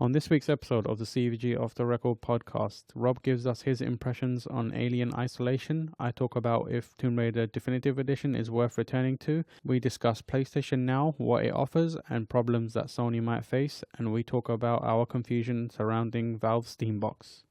On this week's episode of the CVG Off the Record podcast, Rob gives us his impressions on Alien Isolation. I talk about if Tomb Raider Definitive Edition is worth returning to. We discuss PlayStation Now, what it offers, and problems that Sony might face. And we talk about our confusion surrounding Valve's Steambox.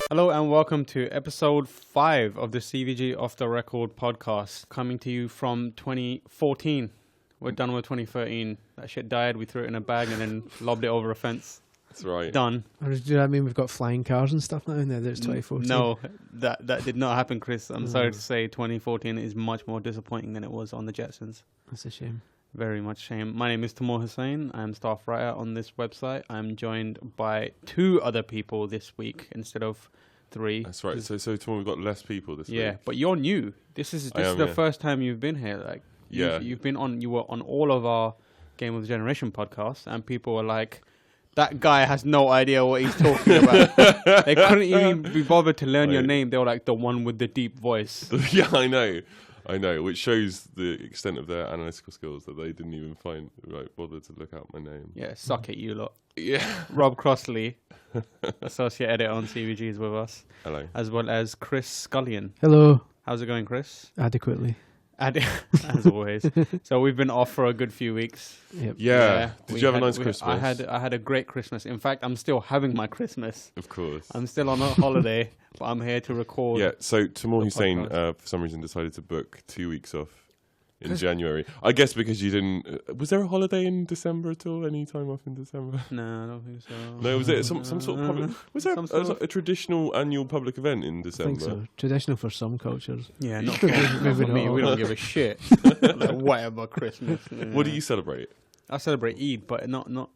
Hello and welcome to episode 5 of the CVG Off the Record podcast, coming to you from 2014. We're done with 2013. That shit died. We threw it in a bag and then lobbed it over a fence. That's right. Done. Does that mean we've got flying cars and stuff now in there? There's 2014. No, that did not happen, Chris. I'm sorry to say 2014 is much more disappointing than it was on the Jetsons. That's a shame. Very much shame. My name is Tamoor Hussain. I'm staff writer on this website. I'm joined by 2 other people this week instead of 3. That's right. So Tamoor, we've got less people this week. Yeah, but you're new. This is the first time you've been here. Like, you've been on. You were on all of our Game of the Generation podcasts, and people were like, "That guy has no idea what he's talking about." They couldn't even be bothered to learn your name. They were like, "The one with the deep voice." Yeah, I know, which shows the extent of their analytical skills that they didn't even bother to look out my name. Yeah, suck it, you lot. Yeah. Rob Crossley, associate editor on CVG, is with us. Hello. As well as Chris Scullion. Hello. How's it going, Chris? Adequately. As always. So we've been off for a good few weeks. Yep. Yeah. Did you have a nice Christmas? I had a great Christmas. In fact, I'm still having my Christmas. Of course. I'm still on a holiday, but I'm here to record. Yeah. So Tamoor Hussain, for some reason, decided to book 2 weeks off in January. I guess because you didn't. Was there a holiday in December at all? Any time off in December? No, I don't think so. No, was it some sort of public? Was there a traditional annual public event in I December? think so. Traditional for some cultures. Yeah, not for me. We don't give a shit. Like, whatever Christmas. Yeah. What do you celebrate? I celebrate Eid, but not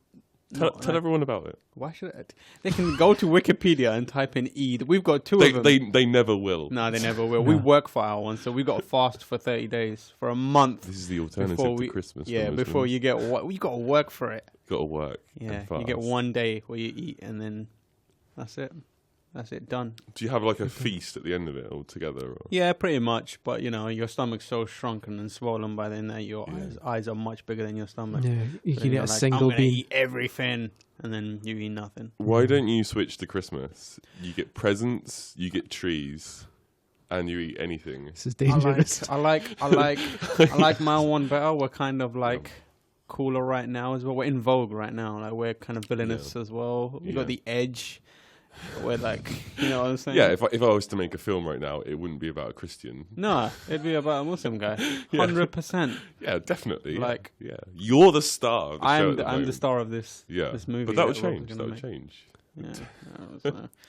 Tell everyone about it. Why should I? They can go to Wikipedia and type in Eid. We've got 2 of them. They never will. No, they never will. We work for our one, so we got to fast for 30 days, for a month. This is the alternative to Christmas. Yeah, before you get you got to work for it. Got to work. Yeah, you get 1 day where you eat, and then that's it. That's it, done. Do you have like a feast at the end of it all together? Or? Yeah, pretty much. But, your stomach's so shrunken and swollen by then that your eyes are much bigger than your stomach. Yeah, you so can eat a single I'm bean. eat everything, and then you eat nothing. Why don't you switch to Christmas? You get presents, you get trees, and you eat anything. This is dangerous. I like my one better. We're kind of like cooler right now as well. We're in vogue right now. Like, we're kind of villainous as well. We got the edge. We're like, you know what I'm saying? Yeah, if I was to make a film right now, it wouldn't be about a Christian. No, it'd be about a Muslim guy. 100%. Yeah, definitely. Like, yeah, you're the star of the show. I'm the star of this movie. But that would change. That would change. Yeah.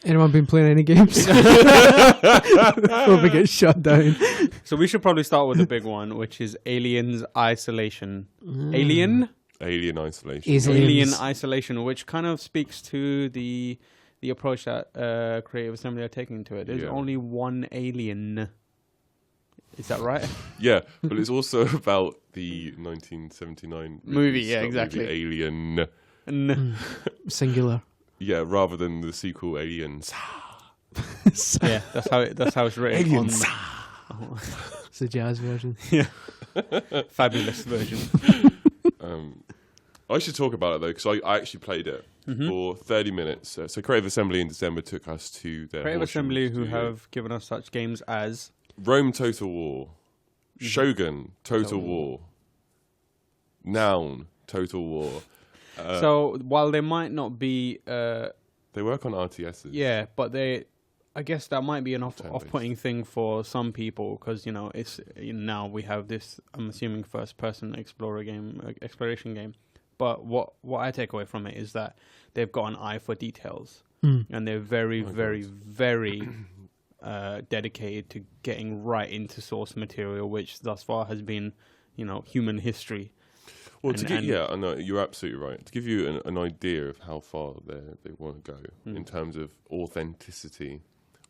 Anyone been playing any games? Before we get shut down. So we should probably start with the big one, which is Aliens Isolation. Alien Isolation. Alien Isolation, which kind of speaks to the approach that Creative Assembly are taking to it. There's only one alien. Is that right? Yeah, but it's also about the 1979 movie. Yeah, exactly. Movie Alien. Singular. Yeah, rather than the sequel Aliens. Yeah, that's how it's written. Aliens. It's the jazz version. Yeah. Fabulous version. I should talk about it though, because I actually played it for 30 minutes. So Creative Assembly in December took us to their Creative Assembly, who have given us such games as Rome Total War, Shogun Total War, Noun Total War. So while they might not be, they work on RTSs. Yeah, but I guess that might be an off-putting thing for some people because it's now we have this. I'm assuming first-person exploration game. But what I take away from it is that they've got an eye for details, and they're very, very, very dedicated to getting right into source material, which thus far has been, human history. Well, I know you're absolutely right. To give you an idea of how far they want to go in terms of authenticity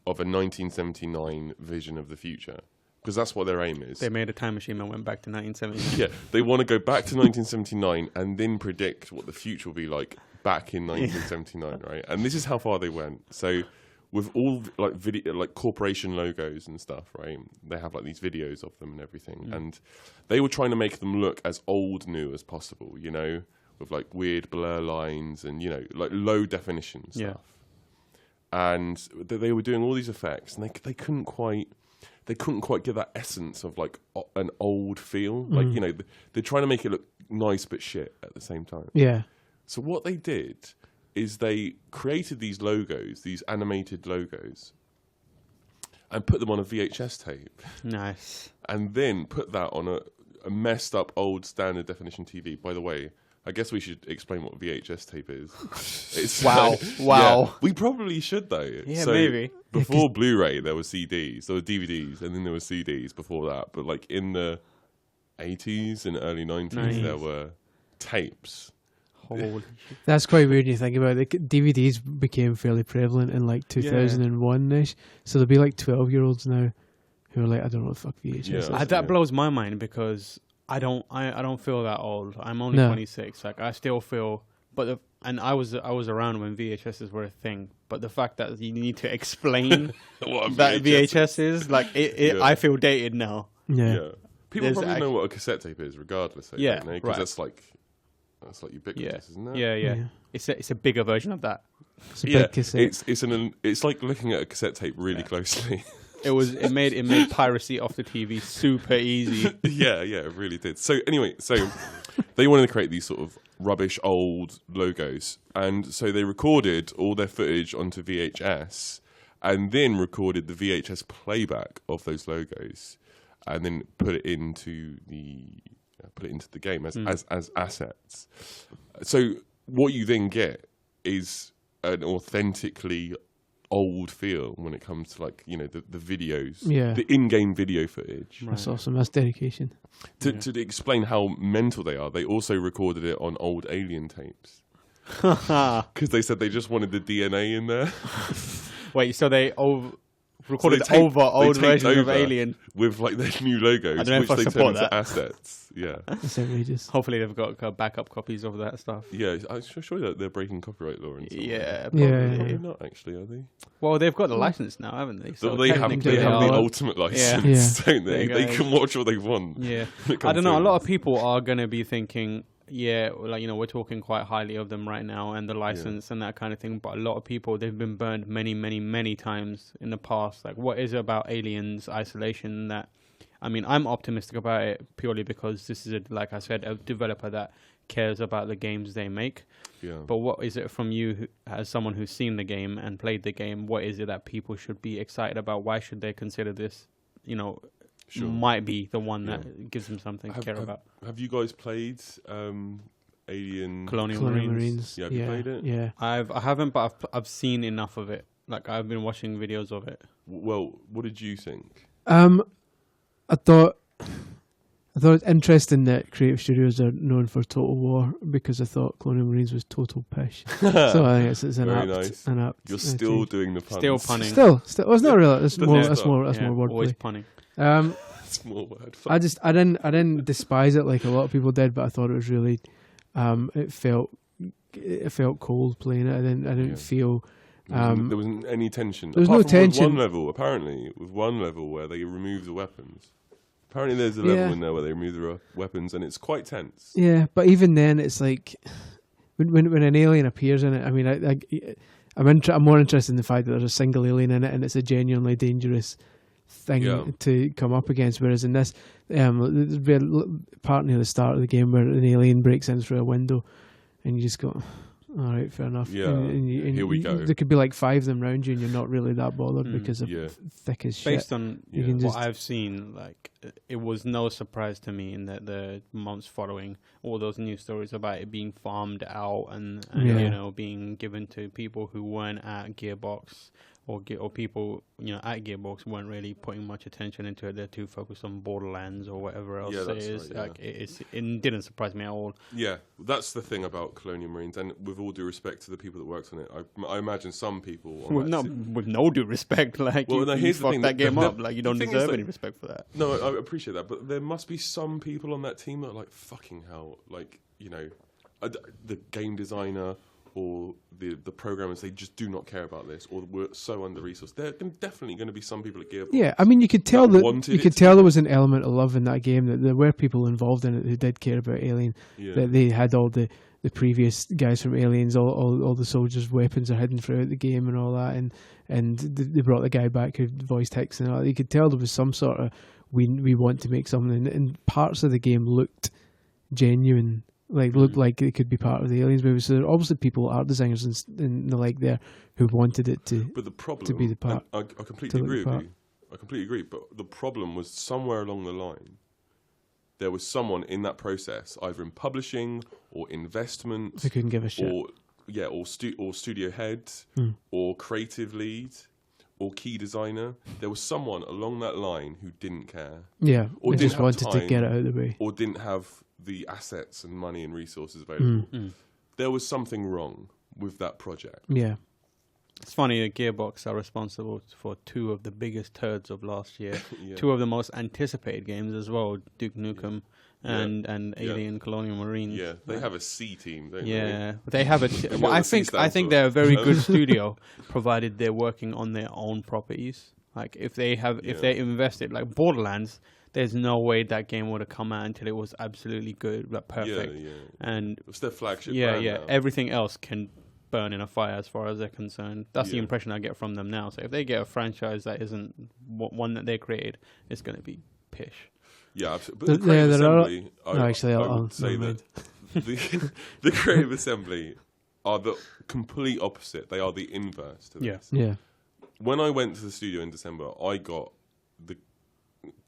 of a 1979 vision of the future, because that's what their aim is. They made a time machine and went back to 1979. Yeah, they want to go back to 1979 and then predict what the future will be like back in 1979, right? And this is how far they went. So with all like video, like corporation logos and stuff, right? They have like these videos of them and everything, and they were trying to make them look as old new as possible, you know, with like weird blur lines and, you know, like low definition stuff. And they were doing all these effects, and they couldn't quite get that essence of like an old feel. Like, you know, they're trying to make it look nice but shit at the same time. Yeah. So what they did is they created these logos, these animated logos, and put them on a VHS tape. Nice. And then put that on a messed up old standard definition TV. By the way, I guess we should explain what VHS tape is. It's Wow. Yeah, we probably should, though. Yeah, maybe. Before Blu-ray, there were CDs, there were DVDs, and then there were CDs before that. But like in the 80s and early 90s, there were tapes. Holy That's quite weird when you think about it. DVDs became fairly prevalent in like 2001-ish. So there'll be like 12-year-olds now who are like, I don't know what the fuck VHS is. That blows my mind because I don't feel that old. I'm only 26. Like I still feel, and I was around when VHSs were a thing. But the fact that you need to explain that VHS is like I feel dated now. Yeah. People probably know what a cassette tape is, regardless. Don't they? Because that's like ubiquitous, isn't it? Yeah. It's a bigger version of that. It's a big cassette. It's like looking at a cassette tape really closely. It made piracy off the TV super easy. yeah, it really did. So anyway, they wanted to create these sort of rubbish old logos, and so they recorded all their footage onto VHS, and then recorded the VHS playback of those logos, and then put it into the game as assets. So what you then get is an authentically old feel when it comes to like, you know, the videos, the in-game video footage. That's awesome. That's dedication. To explain how mental they are, they also recorded it on old Alien tapes because they said they just wanted the DNA in there. Wait, so they recorded old versions of Alien with like their new logos, which they turned into assets. Yeah, that's outrageous. Hopefully they've got backup copies of that stuff. Yeah, I'm sure that they're breaking copyright law and stuff. Yeah, probably not actually, are they? Well, they've got the license now, haven't they? So they have the ultimate license, don't they? They can watch what they want. Yeah, I don't know. A lot of people are going to be thinking, like, you know, we're talking quite highly of them right now and the license and that kind of thing. But a lot of people, they've been burned many, many, many times in the past. Like, what is it about Aliens Isolation that, I mean, I'm optimistic about it purely because this is, like I said, a developer that cares about the games they make. Yeah. But what is it from you, as someone who's seen the game and played the game, what is it that people should be excited about? Why should they consider this, you know, might be the one that gives them something to care about? Have you guys played Alien Colonial Marines? Yeah, have you played it? Yeah. I haven't, but I've seen enough of it. Like, I've been watching videos of it. Well, what did you think? I thought it's interesting that creative studios are known for Total War because I thought Colonial Marines was total pish. So I think it's an apt. You're still doing the puns. Still punning. Still. Well, it's not really. That's more wordplay. Always punning. It's more word. I didn't despise it like a lot of people did, but I thought it was really. It felt cold playing it. I didn't feel. There wasn't any tension. There was no tension. With one level, apparently, where they remove the weapons. Apparently, there's a level in there where they remove the weapons, and it's quite tense. Yeah, but even then, it's like when an alien appears in it. I mean, I'm more interested in the fact that there's a single alien in it, and it's a genuinely dangerous thing to come up against. Whereas in this, there's a part near the start of the game where an alien breaks in through a window, and you just go, all right, fair enough. Yeah, and here we go. There could be like 5 of them around you, and you're not really that bothered because they're thick as shit. Based on what I've seen, like, it was no surprise to me in the months following all those news stories about it being farmed out and you know, being given to people who weren't at Gearbox or people, you know, at Gearbox weren't really putting much attention into it. They're too focused on Borderlands or whatever else it is. Right, it didn't surprise me at all. Yeah, that's the thing about Colonial Marines, and with all due respect to the people that worked on it, I imagine some people... with no due respect, like, you fucked that game up. Like, you don't deserve any respect for that. No, I appreciate that, but there must be some people on that team that are like, fucking hell, like, you know, the game designer or the programmers, they just do not care about this, or we're so under-resourced. There are definitely going to be some people at Gearbox. Yeah, I mean, you could tell there was an element of love in that game, that there were people involved in it who did care about Alien. Yeah. That they had all the previous guys from Aliens, all the soldiers' weapons are hidden throughout the game and all that, and they brought the guy back who voiced Hicks and all that. You could tell there was some sort of we want to make something, and parts of the game looked genuine. Looked like it could be part of the Aliens movie. So there are obviously people, art designers and the like there, who wanted it to. But the problem, to be the part. I completely agree with you. I completely agree. But the problem was somewhere along the line, there was someone in that process, either in publishing or investment, who couldn't give a shit. Or studio head, or creative lead, or key designer. There was someone along that line who didn't care. Yeah, or just wanted to get it out of the way, or didn't have the assets and money and resources available. There was something wrong with that project. Yeah. It's funny that Gearbox are responsible for 2 of the biggest turds of last year. 2 of the most anticipated games as well, Duke Nukem and Alien Colonial Marines. Yeah, they have a C team, don't they? Yeah, they have a well, I think they're a very good studio, provided they're working on their own properties. Like if they invested, like Borderlands, there's no way that game would have come out until it was absolutely good, like perfect. Yeah. And it's their flagship. brand now. Everything else can burn in a fire as far as they're concerned. That's the impression I get from them now. So if they get a franchise that isn't one that they created, it's going to be pish. Yeah, absolutely. But the Creative Assembly, I would say that the Creative Assembly are the complete opposite. They are the inverse to this. Yeah. When I went to the studio in December, I got the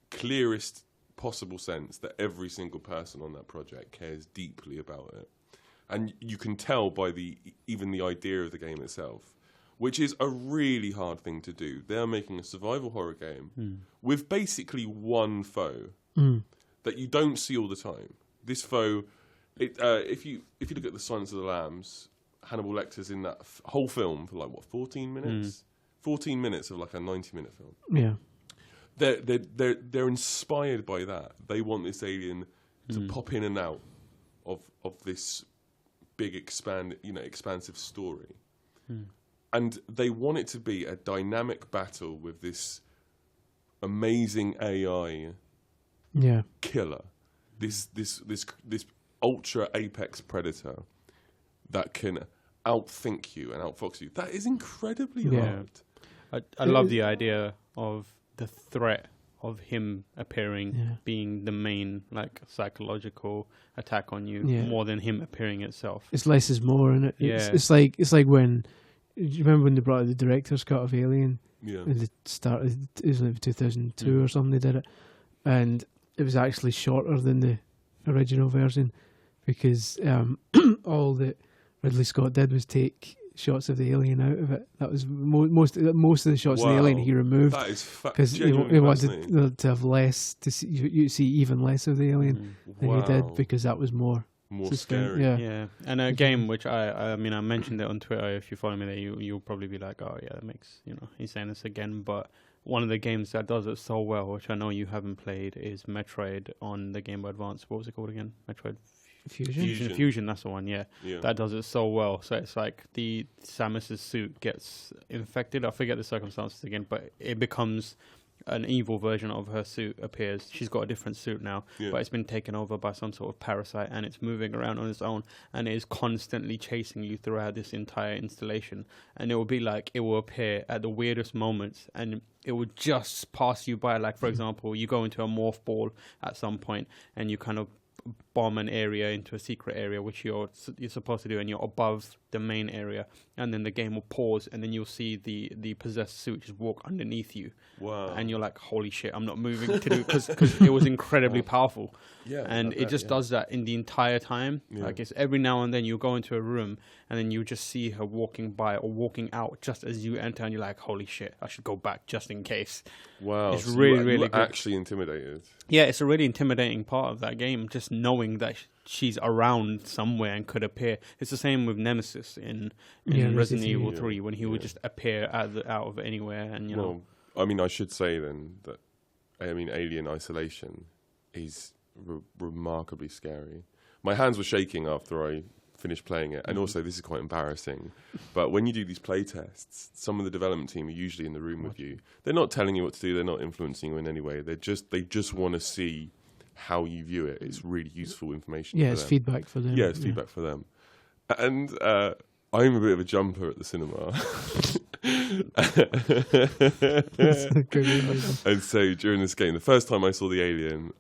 clearest possible sense that every single person on that project cares deeply about it. And you can tell by even the idea of the game itself, which is a really hard thing to do. They're making a survival horror game with basically one foe that you don't see all the time. This foe, if you look at the Silence of the Lambs, Hannibal Lecter's in that whole film for 14 minutes? 14 minutes of like a 90-minute film. Yeah. They're inspired by that. They want this alien to pop in and out of this big expansive story, and they want it to be a dynamic battle with this amazing AI killer, this ultra apex predator that can outthink you and outfox you. That is incredibly hard. I love the idea of the threat of him appearing being the main psychological attack on you more than him appearing itself. It's less is more, isn't it? It's like when, do you remember when they brought out the director's cut of Alien? Yeah. And they started, it was like 2002 or something, they did it. And it was actually shorter than the original version because all that Ridley Scott did was take shots of the alien out of it. That was most of the shots of the alien he removed because he wanted to have less to see. You see even less of the alien than you did because that was more scary. Yeah, and a game which I mentioned it on Twitter. If you follow me there, you'll probably be like, oh yeah, that makes he's saying this again. But one of the games that does it so well, which I know you haven't played, is Metroid on the Game Boy Advance. What was it called again? Metroid Fusion, that's the one, yeah. That does it so well. So it's like the Samus's suit gets infected. I forget the circumstances again, but it becomes an evil version of her suit appears. She's got a different suit now, but it's been taken over by some sort of parasite, and it's moving around on its own, and it is constantly chasing you throughout this entire installation. And it will be like, it will appear at the weirdest moments, and it would just pass you by. Like, for example, you go into a morph ball at some point, and you kind of bomb an area into a secret area, which you're supposed to do, and you're above the main area, and then the game will pause, and then you'll see the possessed suit just walk underneath you. Wow. And you're like, holy shit, I'm not moving to do, because it was incredibly powerful. Yeah, and it just does that in the entire time. Like, it's every now and then you go into a room, and then you just see her walking by or walking out just as you enter, and you're like, holy shit, I should go back just in case. Wow. It's really good. Actually intimidated. Yeah, it's a really intimidating part of that game, just knowing that she's around somewhere and could appear. It's the same with Nemesis in Resident Evil 3, when he would just appear out of anywhere. And well, I mean, I should say then that Alien Isolation is remarkably scary. My hands were shaking after I finished playing it. And also, this is quite embarrassing, but when you do these play tests, some of the development team are usually in the room with you. They're not telling you what to do. They're not influencing you in any way. They just want to see how you view it. It's really useful information. Yeah, for it's them. feedback for them. Yeah, it's feedback for them. And I'm a bit of a jumper at the cinema. And so during this game, the first time I saw the alien,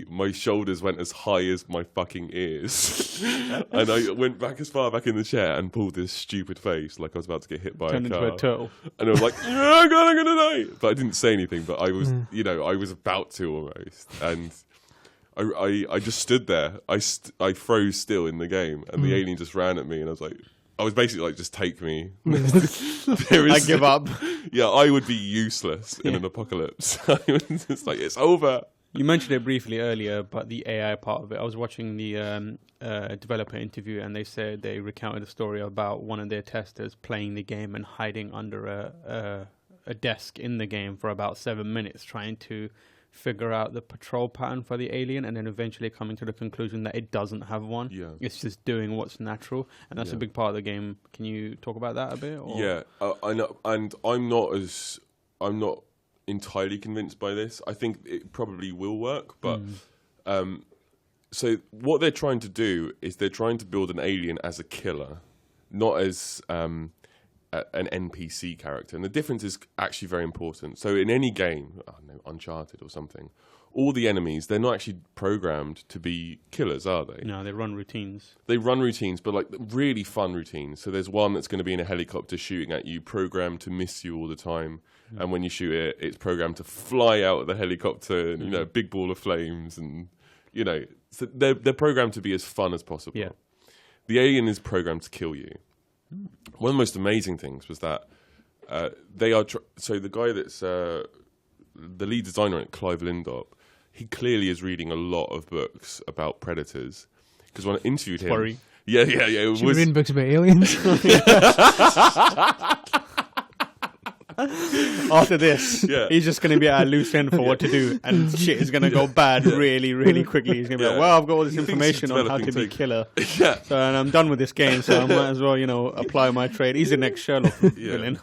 my shoulders went as high as my fucking ears. And I went back as far back in the chair and pulled this stupid face like I was about to get hit by a car. Turned into a turtle. And I was like, oh God, I'm going to die. But I didn't say anything, but I was, I was about to almost. And I just stood there. I froze still in the game, and the alien just ran at me, and I was basically like, just take me. I give up. Yeah, I would be useless in an apocalypse. I was just like, it's over. You mentioned it briefly earlier, but the AI part of it. I was watching the developer interview, and they said they recounted a story about one of their testers playing the game and hiding under a desk in the game for about 7 minutes, trying to figure out the patrol pattern for the alien, and then eventually coming to the conclusion that it doesn't have one. Yeah. It's just doing what's natural, and that's a big part of the game. Can you talk about that a bit? Or? Yeah, I know, and I'm not entirely convinced by this. I think it probably will work, but so what they're trying to do is they're trying to build an alien as a killer, not as an NPC character. And the difference is actually very important. So in any game, Uncharted or something, all the enemies, they're not actually programmed to be killers, are they? No, they run routines. They run routines, but like really fun routines. So there's one that's going to be in a helicopter shooting at you, programmed to miss you all the time. And when you shoot it, it's programmed to fly out of the helicopter, and, a big ball of flames. And, so they're programmed to be as fun as possible. Yeah. The alien is programmed to kill you. One of the most amazing things was that they are... so the guy that's the lead designer at Clive Lindop, he clearly is reading a lot of books about predators. Because when I interviewed him... Worry. Yeah. Should we reading books about aliens? After this, he's just going to be at a loose end for what to do, and shit is going to go bad really, really quickly. He's going to be like, well, I've got all this information on how to be a killer. So, and I'm done with this game, so I might as well, apply my trade. He's the next Sherlock villain.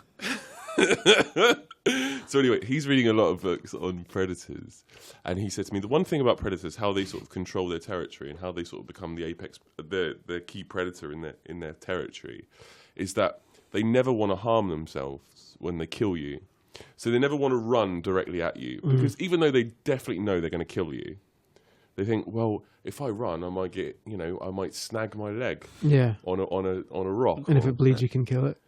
So anyway, he's reading a lot of books on predators, and he said to me, the one thing about predators, how they sort of control their territory and how they sort of become the apex, the key predator in their territory, is that they never want to harm themselves when they kill you. So they never want to run directly at you, because even though they definitely know they're going to kill you, they think, well, if I run, I might get, I might snag my leg on a rock. And if it bleeds, you can kill it.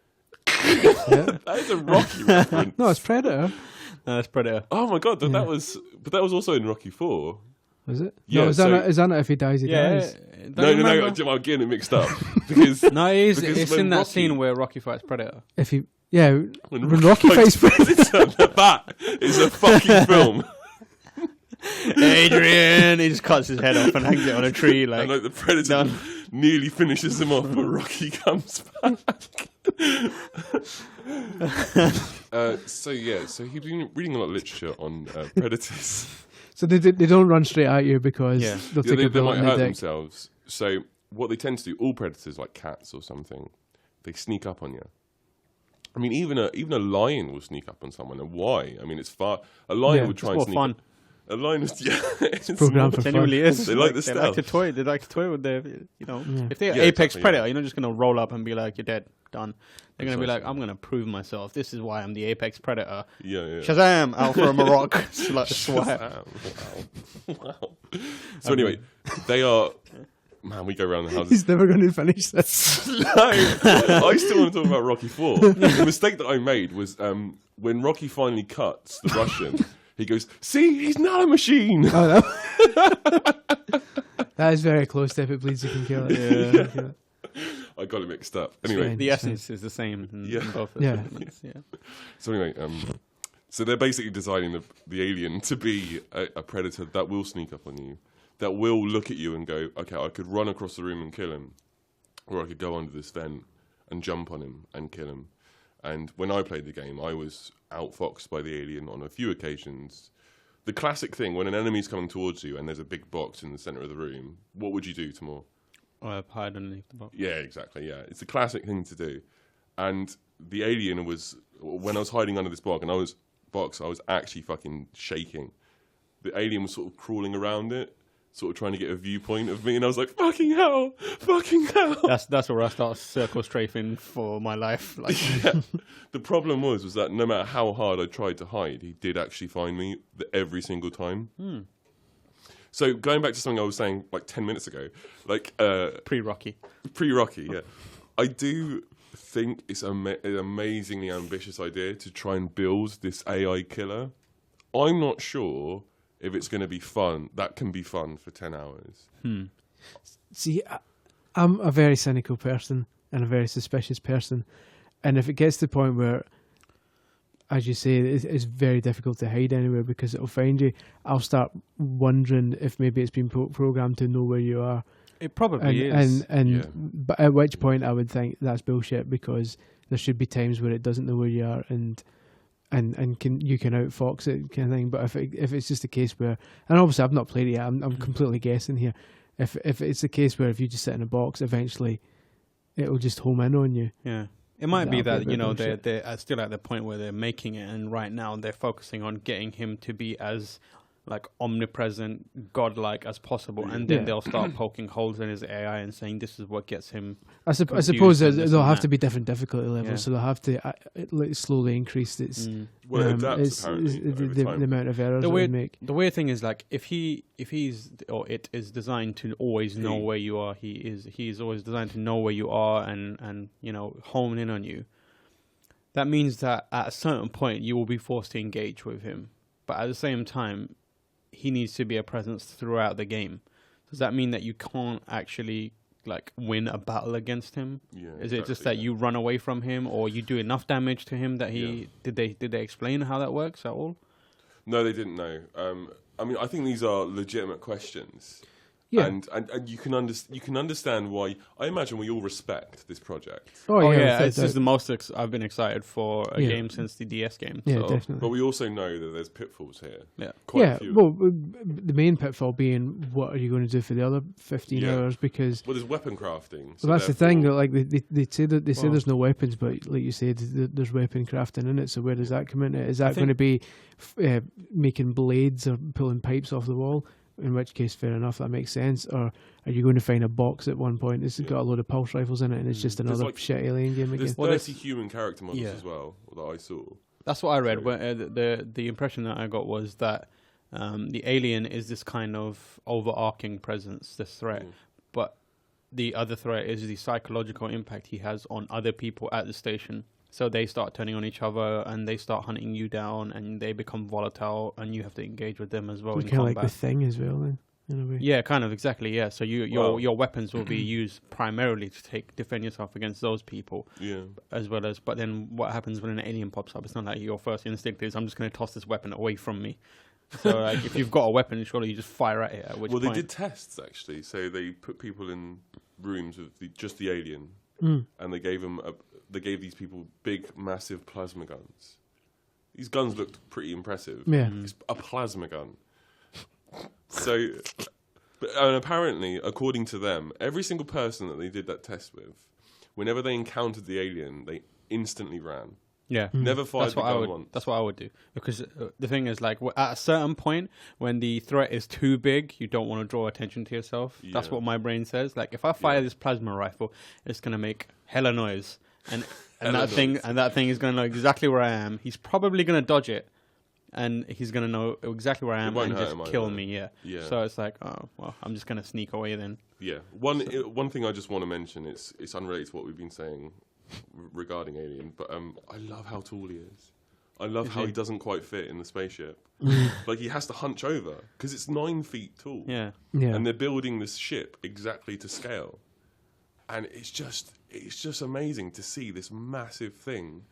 That is a Rocky reference. No, it's Predator. No, that's Predator. Oh my God, that was also in Rocky 4. Was it? Yeah, no, is that not if he dies, he dies? No, I'm getting it mixed up. Because it's in that scene where Rocky fights Predator. When Rocky fights Predator. That is a fucking film. Adrian, he just cuts his head off and hangs it on a tree. And the Predator nearly finishes him off, but Rocky comes back. So he's been reading a lot of literature on predators. So they don't run straight at you because they'll take a they bullet might in the hurt dick. themselves. So what they tend to do, all predators like cats or something, they sneak up on you. I mean, even a lion will sneak up on someone. And why? I mean, it's far. A lion would try and sneak. Fun. A lion is it's programmed for fun. Genuinely is. They like the stuff. They like to toy with their, if they're apex predator, you're not just gonna roll up and be like, you're dead, done. They're gonna be like, I'm gonna prove myself. This is why I'm the apex predator. Yeah. Shazam! Out for a Maroc. Swat. Wow. So anyway, they are. Man, we go around the house. He's never going to finish this. No, I still want to talk about Rocky 4. The mistake that I made was when Rocky finally cuts the Russian. He goes, see, he's not a machine. Oh, no. That is very close to if it bleeds, you can kill it. Yeah. I got it mixed up. Anyway. The essence is the same in both of the statements. Yeah. So anyway, so they're basically designing the alien to be a predator that will sneak up on you, that will look at you and go, okay, I could run across the room and kill him, or I could go under this vent and jump on him and kill him. And when I played the game, I was outfoxed by the alien on a few occasions. The classic thing, when an enemy's coming towards you and there's a big box in the center of the room, what would you do, Tamoor? hide underneath the box. Yeah, exactly. Yeah, it's a classic thing to do. And the alien was, when I was hiding under this box, I was actually fucking shaking. The alien was sort of crawling around it, sort of trying to get a viewpoint of me, and I was like, fucking hell. That's where I start circle strafing for my life. Like, yeah. The problem was that no matter how hard I tried to hide, he did actually find me every single time. So going back to something I was saying like 10 minutes ago, like pre-Rocky, yeah, I do think it's an amazingly ambitious idea to try and build this AI killer. I'm not sure if it's going to be fun. That can be fun for 10 hours. See, I'm a very cynical person and a very suspicious person. And if it gets to the point where, as you say, it's very difficult to hide anywhere because it'll find you, I'll start wondering if maybe it's been programmed to know where you are. It probably is. But at which point I would think that's bullshit, because there should be times where it doesn't know where you are and you can outfox it kind of thing. But if it's just a case where, and obviously I've not played it yet, I'm completely guessing here. If it's a case where if you just sit in a box, eventually it'll just home in on you. Yeah. It might be that, they're still at the point where they're making it, and right now they're focusing on getting him to be as like omnipresent, godlike as possible, and then they'll start poking holes in his AI and saying this is what gets him. I suppose there'll have to be different difficulty levels, so they'll have to slowly increase its the amount of errors it would make. The weird thing is, like, if it is designed to always know where you are, he is always designed to know where you are and hone in on you. That means that at a certain point you will be forced to engage with him, but at the same time, he needs to be a presence throughout the game. Does that mean that you can't actually like win a battle against him? Yeah, is it just that you run away from him, or you do enough damage to him that he did they explain how that works at all? No, they didn't know. I mean, I think these are legitimate questions. Yeah. And you can understand why. I imagine we all respect this project. Oh yeah, this is the most I've been excited for a game since the DS game. Yeah, definitely. But we also know that there's pitfalls here. Yeah, quite a few. Well, the main pitfall being, what are you going to do for the other 15 hours? Because there's weapon crafting. So that's the thing. Like they say there's no weapons, but like you said, there's weapon crafting in it. So where does that come in? Is that going to be making blades or pulling pipes off the wall? In which case, fair enough, that makes sense. Or are you going to find a box at one point that's got a load of pulse rifles in it, and it's just another shit alien game again? There's 30 human character models as well that I saw. That's what I read. The impression that I got was that the alien is this kind of overarching presence, this threat, but the other threat is the psychological impact he has on other people at the station. So they start turning on each other, and they start hunting you down, and they become volatile, and you have to engage with them as well. Kind of like the Thing as well, then, in a way. Yeah, kind of, exactly. Yeah. So your weapons will be used primarily to defend yourself against those people. Yeah. As well as, but then what happens when an alien pops up? It's not like your first instinct is, I'm just going to toss this weapon away from me. So like, if you've got a weapon, surely you just fire at it. At which point? They did tests actually. So they put people in rooms with just the alien, and they gave them They gave these people big, massive plasma guns. These guns looked pretty impressive. Yeah. It's a plasma gun. So, and apparently, according to them, every single person that they did that test with, whenever they encountered the alien, they instantly ran. Yeah. Never fired the gun once. That's what I would do. Because the thing is, like, at a certain point, when the threat is too big, you don't want to draw attention to yourself. Yeah. That's what my brain says. Like, if I fire this plasma rifle, it's going to make hella noise. And that thing is going to know exactly where I am. He's probably going to dodge it, and he's going to know exactly where I am and just kill me. Yeah. So it's like, oh well, I'm just going to sneak away then. Yeah. One thing I just want to mention, it's unrelated to what we've been saying regarding Alien, but I love how tall he is. I love how he doesn't quite fit in the spaceship. Like, he has to hunch over because it's 9 feet tall. Yeah. And they're building this ship exactly to scale. And it's just amazing to see this massive thing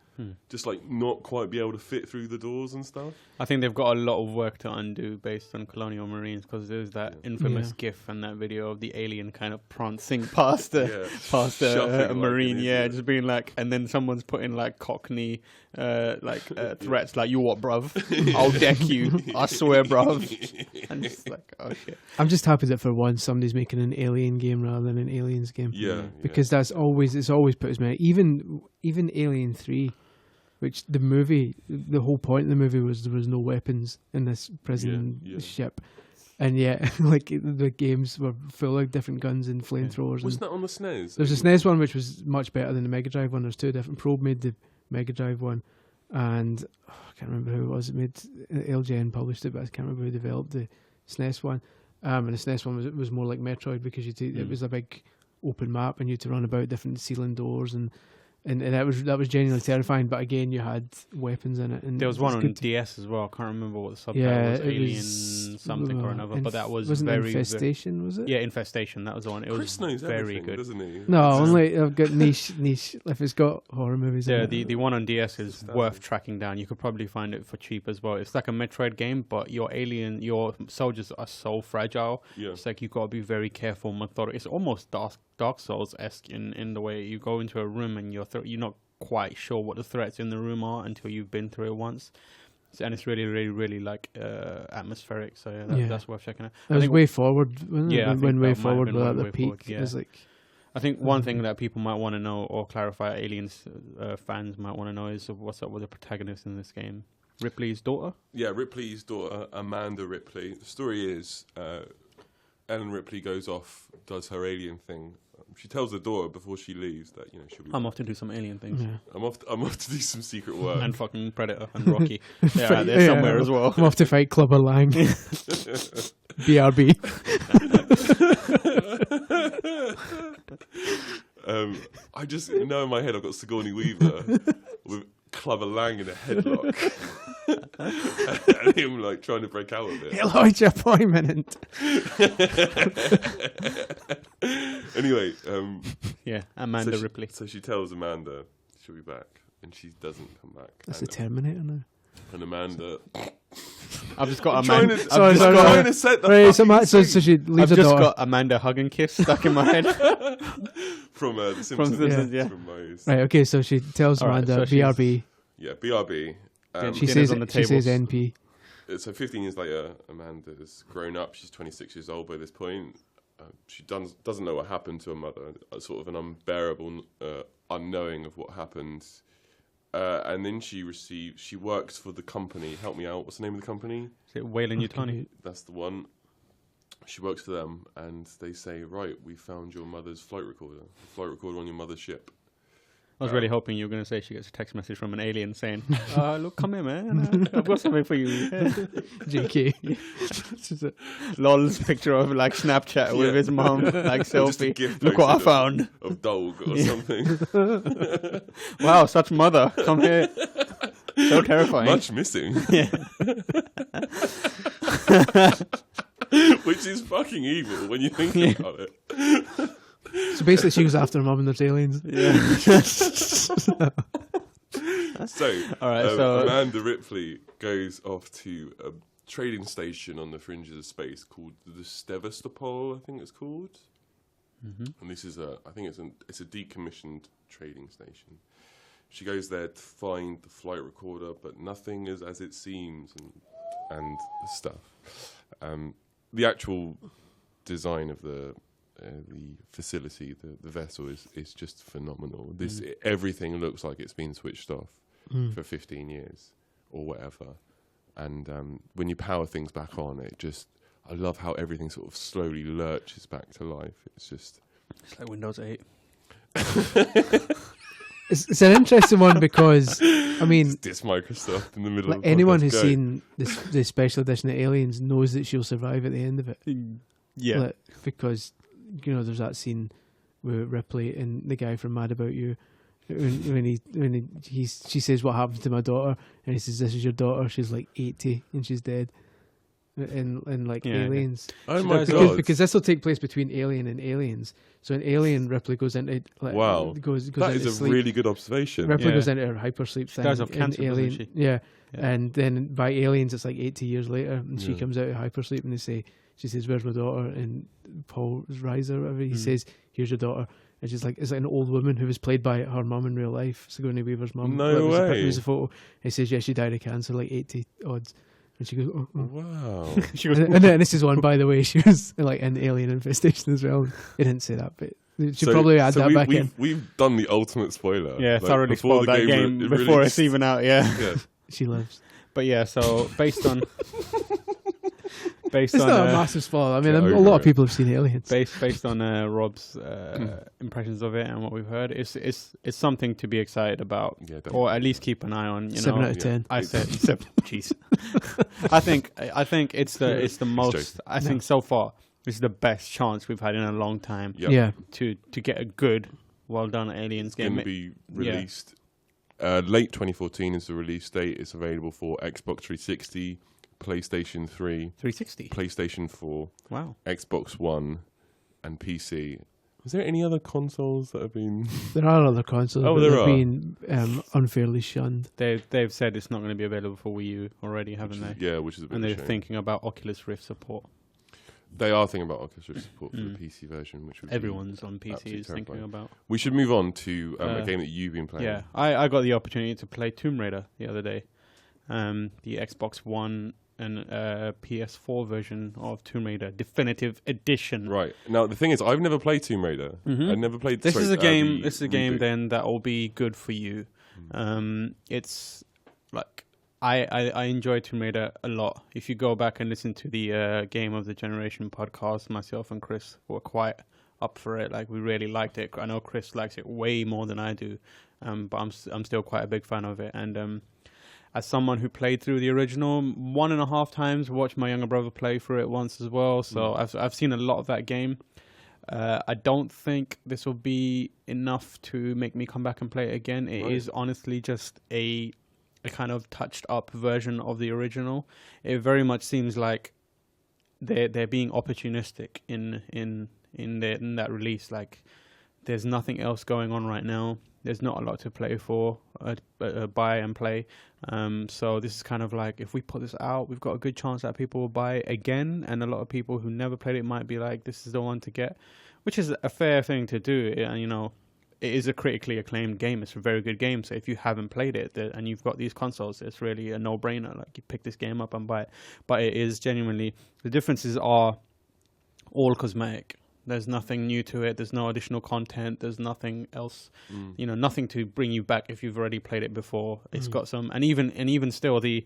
just like not quite be able to fit through the doors and stuff. I think they've got a lot of work to undo based on Colonial Marines, because there's that infamous GIF and that video of the alien kind of prancing past a Marine, just being like, and then someone's putting like Cockney threats like, "You what, bruv? I'll deck you. I swear, bruv." And it's like, oh shit. I'm just happy that for once somebody's making an Alien game rather than an Aliens game. Because it's always put as many. Even Alien 3, which the whole point of the movie was there was no weapons in this prison ship. And yet, like, the games were full of different guns and flamethrowers. Wasn't that on the SNES? There's a SNES one which was much better than the Mega Drive one. There's two different. Probe made the Mega Drive one, and I can't remember who it was. It made LJN published it, but I can't remember who developed the SNES one. And the SNES one was more like Metroid, because it was a big open map and you had to run about different ceiling doors, and that was genuinely terrifying. But again, you had weapons in it. And there was one on DS as well. I can't remember what the subtitle was. Alien something or another. But that wasn't Infestation, was it? Yeah, Infestation. That was the one. It Chris was knows very good, doesn't he? No, only I've got niche. If it's got horror movies. Yeah, in it. the one on DS is worth tracking down. You could probably find it for cheap as well. It's like a Metroid game, but your soldiers are so fragile. Yeah. It's like you got to be very careful, methodical. It's almost Dark Souls-esque in the way you go into a room and you're not quite sure what the threats in the room are until you've been through it once. And it's really, really, really like atmospheric. So that's worth checking out. It was Way Forward, wasn't it? Yeah, when Way Forward was at the peak. Yeah. It was like, I think one thing that people might want to know or clarify, Aliens fans might want to know, is what's up with the protagonist in this game. Ripley's daughter? Yeah, Ripley's daughter, Amanda Ripley. The story is Ellen Ripley goes off, does her alien thing. She tells her daughter before she leaves that, she'll be... I'm off to do some alien things. Yeah. I'm off to do some secret work. And fucking Predator and Rocky. They're somewhere as well. I'm off to fight Clubber Lang. BRB. I just know in my head I've got Sigourney Weaver with Clubber Lang in a headlock. And him like trying to break out of it. Elijah appointment. Anyway, Amanda Ripley. So she tells Amanda she'll be back, and she doesn't come back. That's the Terminator now. And Amanda... I've just got Amanda. trying to set the so she leaves I've her just daughter. got Amanda Hug and Kiss stuck in my head. From The Simpsons. Right, okay, so she tells Amanda, BRB. Yeah, BRB. She says NP. So 15 years later, Amanda's grown up. She's 26 years old by this point. She doesn't know what happened to her mother. Sort of an unbearable unknowing of what happened. And then she works for the company. Help me out. What's the name of the company? Is it Weyland-Yutani? That's the one. She works for them, and they say, right, we found your mother's flight recorder on your mother's ship. I was really hoping you were going to say she gets a text message from an alien saying, look, come here, man. I've got something for you. JK. Just a lol's picture of like Snapchat with his mom, like selfie. Look what I found. Of dog or something. Wow, such mother. Come here. So terrifying. Much missing. Yeah. Which is fucking evil when you think about it. So basically she was after her mum and there's aliens. Yeah. So Amanda Ripley goes off to a trading station on the fringes of space called the Sevastopol, I think it's called. Mm-hmm. And this is it's a decommissioned trading station. She goes there to find the flight recorder, but nothing is as it seems, and stuff. The actual design of the facility, the vessel is just phenomenal. Everything looks like it's been switched off for 15 years or whatever. And when you power things back on, I love how everything sort of slowly lurches back to life. It's like Windows 8. It's an interesting one because, I mean... It's Microsoft in the middle of the anyone who's seen the special edition of Aliens knows that she'll survive at the end of it. Yeah. Because, there's that scene with Ripley and the guy from Mad About You. She says, what happened to my daughter? And he says, this is your daughter. She's like 80 and she's dead. in like Aliens. Oh my god! Because this will take place between Alien and Aliens. So in Alien, Ripley goes into goes that into is a sleep. really good observation. Ripley goes into her hypersleep thing. Dies of cancer, Alien, doesn't she? Yeah, and then by Aliens, it's like 80 years later, and she comes out of hypersleep, and she says, "Where's my daughter?" And Paul Reiser, whatever, he says, "Here's your daughter." And she's like, it's like an old woman who was played by her mum in real life, Sigourney Weaver's mum. No way. It was a photo. He says, yeah, she died of cancer, like 80 odds. And she goes, oh. Wow. She goes, and this is one, by the way, she was like in Alien Infestation as well. He didn't say that, but she probably add that back in. We've done the ultimate spoiler. Yeah, thoroughly spoiled that game before it's even out, yeah. She lives. But yeah, so based on... It's not a massive spoiler. I mean, a lot of people have seen Aliens. Based on Rob's impressions of it and what we've heard, it's something to be excited about, or at least keep an eye on. 7 out of 10. I said 7. Jeez. I think it's the most. I think so far this is the best chance we've had in a long time. Yeah. To get a good, well done Aliens game. It's going to be released late 2014 is the release date. It's available for Xbox 360. PlayStation 3, 360, PlayStation 4, wow, Xbox One, and PC. Is there any other consoles that have been? There are other consoles that have been unfairly shunned. They've said it's not going to be available for Wii U already, haven't they? Yeah, which is a bit. And they're thinking about Oculus Rift support. They are thinking about Oculus Rift support for the PC version, which everyone's on PC is thinking about. We should move on to a game that you've been playing. Yeah, I got the opportunity to play Tomb Raider the other day. The Xbox One and PS4 version of Tomb Raider Definitive Edition. Right. Now the thing is, I've never played Tomb Raider. I've never played. This is a game. This is a game then that will be good for you. It's like I enjoy Tomb Raider a lot. If you go back and listen to the Game of the Generation podcast, myself and Chris were quite up for it. Like we really liked it. I know Chris likes it way more than I do, but I'm still quite a big fan of it. And as someone who played through the original 1.5 times, watched my younger brother play through it once as well. So I've seen a lot of that game. I don't think this will be enough to make me come back and play it again. It is honestly just a kind of touched up version of the original. It very much seems like they're being opportunistic in that release. Like there's nothing else going on right now. There's not a lot to play for, buy and play. So this is kind of like, if we put this out, we've got a good chance that people will buy it again. And a lot of people who never played it might be like, this is the one to get, which is a fair thing to do. And, you know, it is a critically acclaimed game. It's a very good game. So if you haven't played it and you've got these consoles, it's really a no-brainer. Like you pick this game up and buy it. But it is genuinely, the differences are all cosmetic. There's nothing new to it. There's no additional content. There's nothing else, you know, nothing to bring you back if you've already played it before. It's got some, and even still, the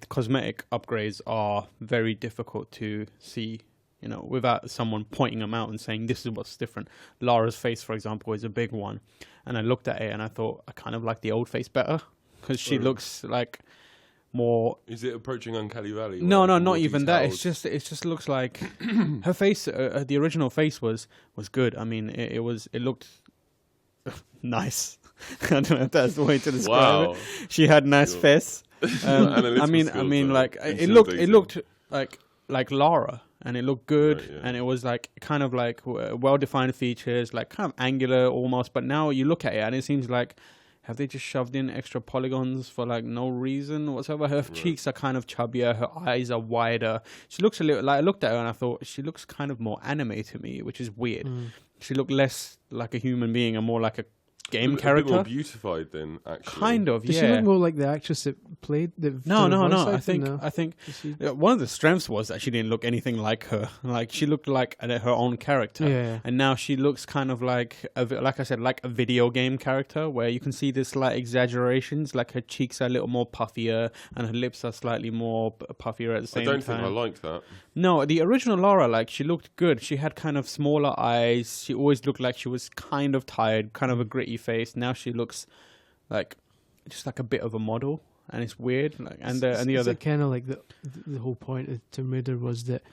cosmetic upgrades are very difficult to see, you know, without someone pointing them out and saying this is what's different. Lara's face, for example, is a big one, and I looked at it and I thought I kind of like the old face better because she looks like more. Is it approaching Uncanny Valley? No, not even that. It just looks like her face. The original face was good. I mean, it looked nice. I don't know if that's the way to describe it. She had nice face. I mean, like it looked like Lara, and it looked good, right, and it was like kind of like well-defined features, like kind of angular almost. But now you look at it, and it seems like, have they just shoved in extra polygons for like no reason whatsoever? Her cheeks are kind of chubbier. Her eyes are wider. She looks a little like, I looked at her and I thought she looks kind of more anime to me, which is weird. She looked less like a human being and more like a game character. A bit more beautified then, actually. Kind of, Does she look more like the actress that played? No. I think one of the strengths was that she didn't look anything like her. Like she looked like her own character. Yeah. And now she looks kind of like I said, like a video game character, where you can see the slight exaggerations. Like her cheeks are a little more puffier and her lips are slightly more puffier at the same time. I don't think I like that. No, the original Lara, like she looked good. She had kind of smaller eyes. She always looked like she was kind of tired, kind of a gritty face. Now she looks like just like a bit of a model, and it's weird. Like, and the other kind of like the whole point of Tomb Raider was that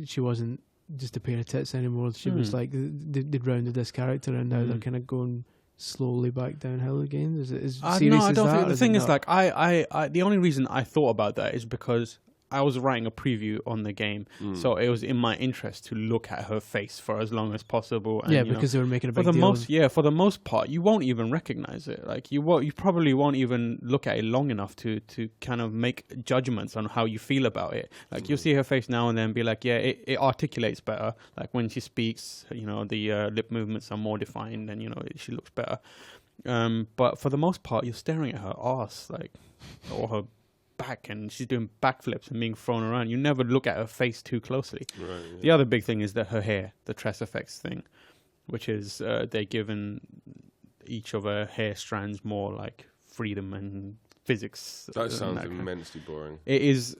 she wasn't just a pair of tits anymore. She was like they'd rounded this character, and now they're kind of going slowly back downhill again. Is it as serious as that? The thing is, like, I the only reason I thought about that is because I was writing a preview on the game, so it was in my interest to look at her face for as long as possible. And, because they were making a big for the deal. for the most part, you won't even recognize it. Like you probably won't even look at it long enough to kind of make judgments on how you feel about it. Like you'll see her face now and then, be like, yeah, it articulates better. Like when she speaks, the lip movements are more defined, and she looks better. But for the most part, you're staring at her ass, like, or her back, and she's doing backflips and being thrown around. You never look at her face too closely. Right, yeah. The other big thing is that her hair, the Tress effects thing, which is they've given each of her hair strands more like freedom and physics. That sounds immensely boring. It is.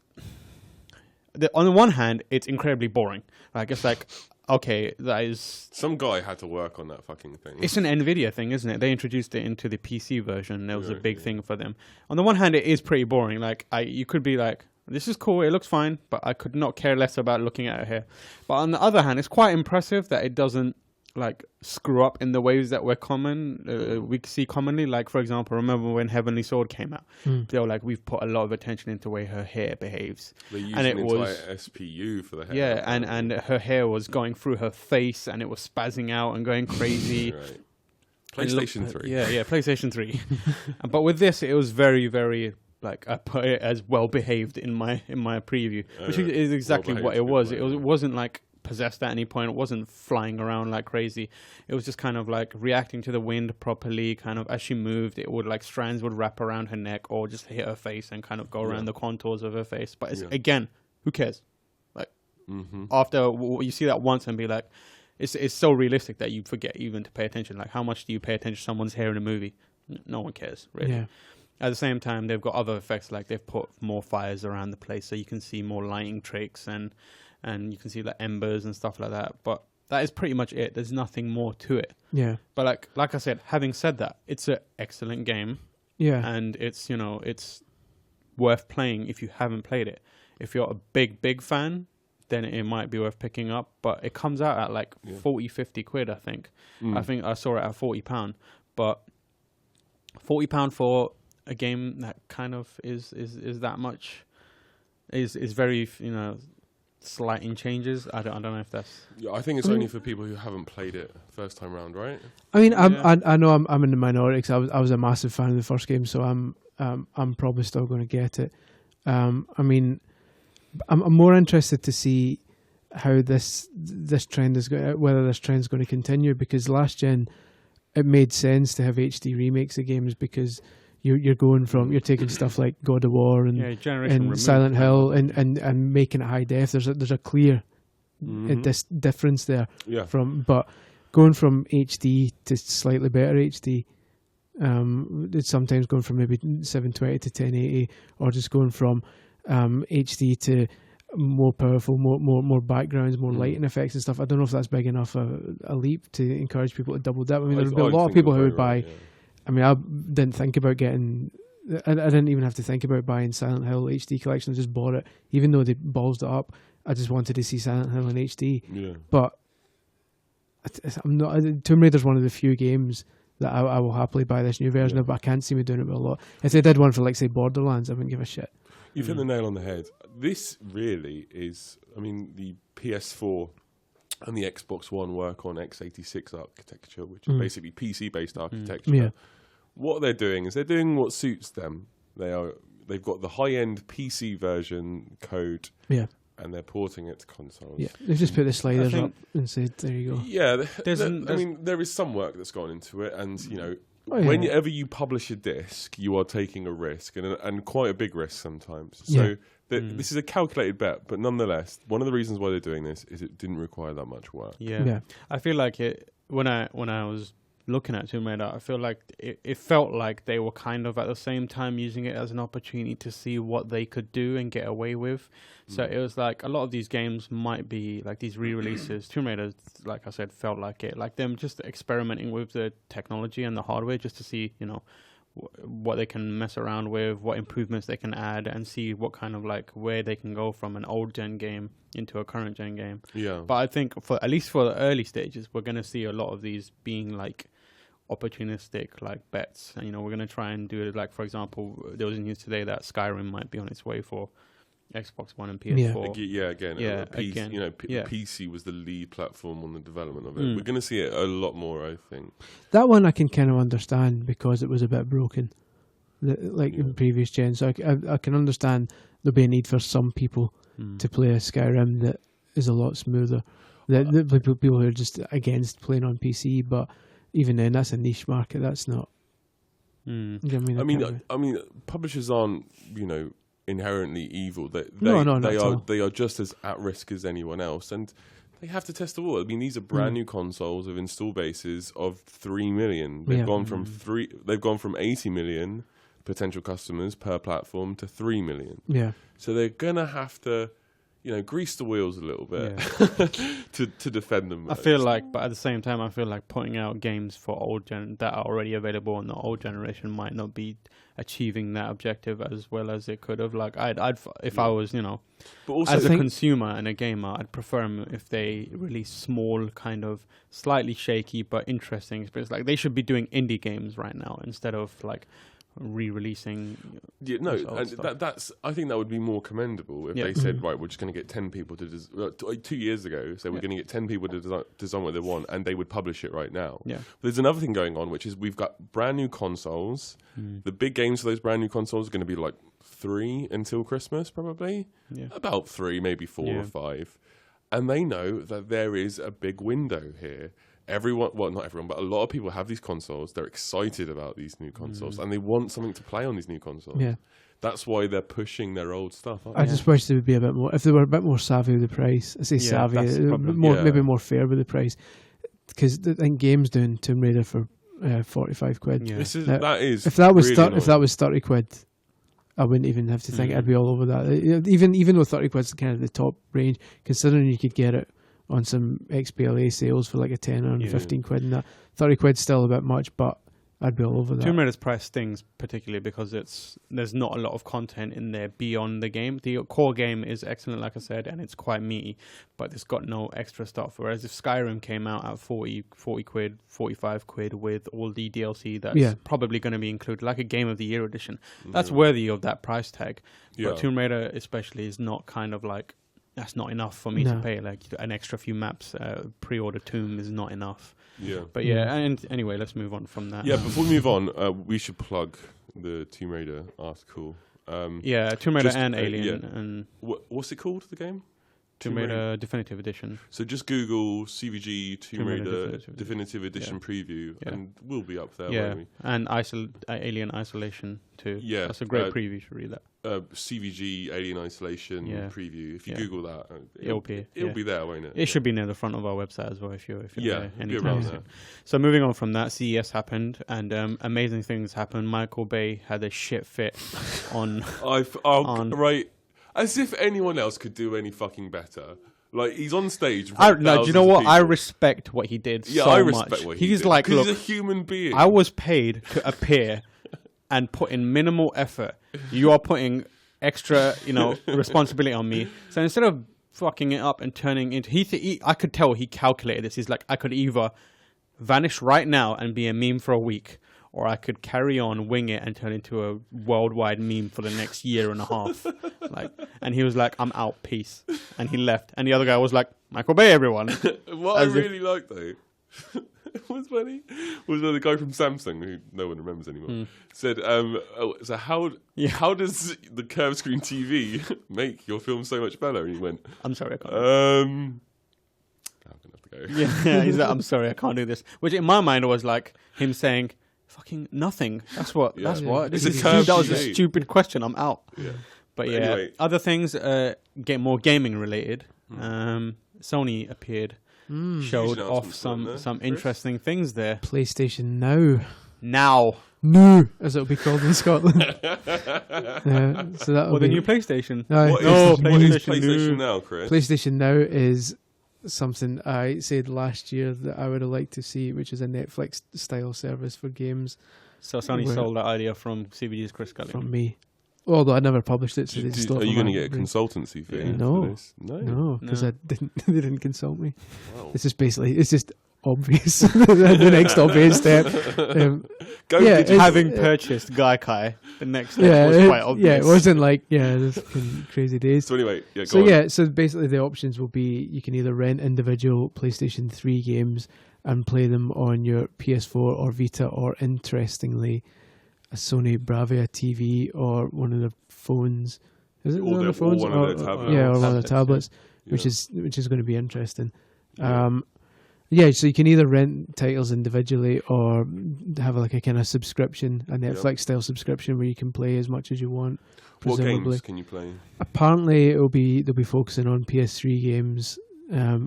On the one hand, it's incredibly boring. Like it's like, okay, that is... Some guy had to work on that fucking thing. It's an NVIDIA thing, isn't it? They introduced it into the PC version. That was a big thing for them. On the one hand, it is pretty boring. Like, you could be like, this is cool, it looks fine, but I could not care less about looking at her hair. But on the other hand, it's quite impressive that it doesn't like screw up in the ways that we see commonly. Like, for example, remember when Heavenly Sword came out? They were like, we've put a lot of attention into the way her hair behaves. They used an entire SPU for the hair. Yeah, and her hair was going through her face, and it was spazzing out and going crazy. Right. PlayStation 3. Yeah, PlayStation 3. But with this, it was very, very... like I put it as well behaved in my preview, which is exactly what it was. It wasn't like possessed at any point. It wasn't flying around like crazy. It was just kind of like reacting to the wind properly. Kind of as she moved, it would like strands would wrap around her neck or just hit her face and kind of go around the contours of her face. But it's, again, who cares? Like after you see that once and be like, it's so realistic that you forget even to pay attention. Like how much do you pay attention to someone's hair in a movie? No one cares, really. Yeah. At the same time, they've got other effects, like they've put more fires around the place, so you can see more lighting tricks and you can see like embers and stuff like that. But that is pretty much it. There's nothing more to it. Yeah. But like I said, having said that, it's an excellent game. Yeah. And it's it's worth playing if you haven't played it. If you're a big fan, then it might be worth picking up. But it comes out at like 40, 50 quid, I think. I think I saw it at £40. But £40 for a game that kind of is that much is very slight in changes. I don't know if that's. Yeah, I think it's only for people who haven't played it first time round, right? I mean, I know I'm in the minority because I was a massive fan of the first game, so I'm probably still going to get it. I mean, I'm more interested to see how this trend is whether this trend is going to continue, because last gen it made sense to have HD remakes of games because you're taking stuff like God of War and Silent Hill and making it high def. There's a clear difference there but going from HD to slightly better HD. It's sometimes going from maybe 720 to 1080, or just going from HD to more powerful, more backgrounds, more lighting effects and stuff. I don't know if that's big enough a leap to encourage people to double dip. I mean, there'd be a lot of people who would buy. I mean, I didn't think about getting. I didn't even have to think about buying Silent Hill HD collection. I just bought it, even though they ballsed it up. I just wanted to see Silent Hill in HD. Yeah. But I'm not. Tomb Raider's one of the few games that I will happily buy this new version of, but I can't see me doing it with a lot. If they did one for, like, say, Borderlands, I wouldn't give a shit. You've hit the nail on the head. This really is, I mean, the PS4 and the Xbox One work on x86 architecture, which is basically PC-based architecture. Yeah. What they're doing is they're doing what suits them. They've got the high-end PC version code. Yeah. And they're porting it to consoles. Yeah, they've just put the sliders up and said, "There you go." Yeah, I mean, there is some work that's gone into it, and whenever you publish a disc, you are taking a risk, and quite a big risk sometimes. So this is a calculated bet, but nonetheless, one of the reasons why they're doing this is it didn't require that much work. Yeah. I feel like it when I was looking at Tomb Raider, I feel like it felt like they were kind of at the same time using it as an opportunity to see what they could do and get away with. So it was like a lot of these games might be like these re-releases. Tomb Raider, like I said, felt like it. Like them just experimenting with the technology and the hardware just to see, what they can mess around with, what improvements they can add, and see what kind of like where they can go from an old gen game into a current gen game. Yeah. But I think at least for the early stages, we're going to see a lot of these being like opportunistic like bets, and we're going to try and do it. Like, for example, there was news today that Skyrim might be on its way for Xbox One and PS4. Again. PC was the lead platform on the development of it. We're going to see it a lot more, I think. That one I can kind of understand because it was a bit broken, in previous gens. So I can understand there'll be a need for some people to play a Skyrim that is a lot smoother. The people who are just against playing on PC, but even then, that's a niche market. That's not. I mean, publishers aren't, inherently evil. They are just as at risk as anyone else, and they have to test the water. I mean, these are brand new consoles with install bases of 3 million. They've gone from 80 million potential customers per platform to 3 million. Yeah. So they're gonna have to, grease the wheels a little bit to defend them. I feel like, but at the same time, I feel like putting out games for that are already available on the old generation might not be achieving that objective as well as it could have. Like, if I was, but also as a consumer and a gamer, I'd prefer them if they release small, kind of slightly shaky but interesting experience. Like, they should be doing indie games right now instead of like re-releasing. That's. I think that would be more commendable if they said, right, we're just going to get 10 people to 2 years ago. So we're going to get 10 people to design what they want, and they would publish it right now. Yeah. But there's another thing going on, which is we've got brand new consoles. The big games for those brand new consoles are going to be like 3 until Christmas, probably. Yeah. About 3, maybe 4 or 5, and they know that there is a big window here. Not everyone, but a lot of people have these consoles. They're excited about these new consoles, and they want something to play on these new consoles. Yeah. That's why they're pushing their old stuff. I just wish they would be a bit more. If they were a bit more savvy with the price, I say savvy, maybe more fair with the price, because I think Game's doing Tomb Raider for 45 quid. Yeah. If that was 30 quid, I wouldn't even have to think. I'd be all over that. Even though 30 quid's kind of the top range, considering you could get it on some XBLA sales for like a 10 or 15 quid, and that 30 quid's still a bit much, but I'd be all over that. Tomb Raider's price stings particularly because there's not a lot of content in there beyond the game. The core game is excellent, like I said, and it's quite meaty, but it's got no extra stuff. Whereas if Skyrim came out at 40 quid, 45 quid with all the DLC that's probably going to be included, like a Game of the Year edition, that's worthy of that price tag. But Tomb Raider especially is not kind of like, that's not enough for me to pay. Like an extra few maps, pre-order Tomb is not enough. Yeah. But and anyway, let's move on from that. Yeah, before we move on, we should plug the Tomb Raider article. Tomb Raider and Alien. And what's it called, the game? Tomb Raider Definitive Edition. So just Google CVG Tomb Raider Definitive Edition preview, and we'll be up there, won't we? And Alien Isolation too. Yeah. That's a great preview, you should read that. CVG Alien Isolation preview. If you Google that, it'll be there, won't it? It should be near the front of our website as well if you're there. Be around there. So moving on from that, CES happened and amazing things happened. Michael Bay had a shit fit on right. As if anyone else could do any fucking better. Like, he's on stage. Do you know what? I respect what he did so much. I respect what he did. Like, look, he's a human being. I was paid to appear and put in minimal effort. You are putting extra, responsibility on me. So instead of fucking it up and turning into... I could tell he calculated this. He's like, I could either vanish right now and be a meme for a week, or I could carry on, wing it, and turn into a worldwide meme for the next year and a half. And he was like, I'm out, peace. And he left. And the other guy was like, Michael Bay, everyone. What I really like, though, was funny, was the guy from Samsung, who no one remembers anymore, said, so how does the curved screen TV make your film so much better? And he went, I'm sorry, I can't. I'm going to have to go. Yeah, he's like, I'm sorry, I can't do this. Which in my mind was like him saying, fucking nothing. That's what. That was a stupid question. I'm out. Yeah. But anyway. Other things get more gaming related. Sony appeared, showed off some interesting things there. PlayStation Now, as it'll be called in Scotland. So that'll the new PlayStation. What is PlayStation Now, Chris? PlayStation Now is something I said last year that I would have liked to see, which is a Netflix style service for games. So Sony stole that idea from CVG's Chris Scully. From me. Although I never published it, so they stole it. Are you going to get a consultancy fee? No, because they didn't consult me. Wow. It's just obvious. The next obvious step. Having purchased Gaikai, the next step was quite obvious. Yeah, it wasn't like this crazy days. So anyway, so basically the options will be you can either rent individual PlayStation 3 games and play them on your PS4 or Vita, or interestingly, a Sony Bravia TV or one of the phones. Is it one of the phones? Or one of the tablets. Yeah, or one of the tablets, which is going to be interesting. So you can either rent titles individually or have like a kind of subscription, a Netflix style subscription where you can play as much as you want. What games can you play? Apparently, they'll be focusing on PS3 games,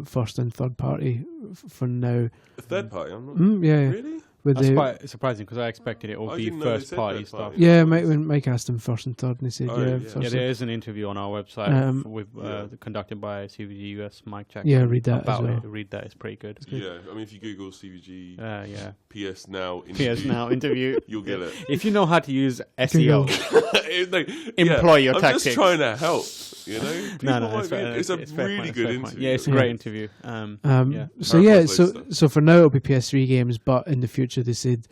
first and third party for now. A third party? I'm not. Really? That's quite surprising because I expected it would be first party stuff. Yeah, Mike asked him first and third, and he said, there is an interview on our website conducted by CVG US Mike Jackson. Yeah, read that as well. Read that, it's pretty good. Yeah, I mean, if you Google CVG PS Now interview, you'll get it. If you know how to use SEO, employ your tactics. I'm just trying to help, you know? It's a really good interview. Yeah, it's a great interview. So for now it'll be PS3 games, but in the future they said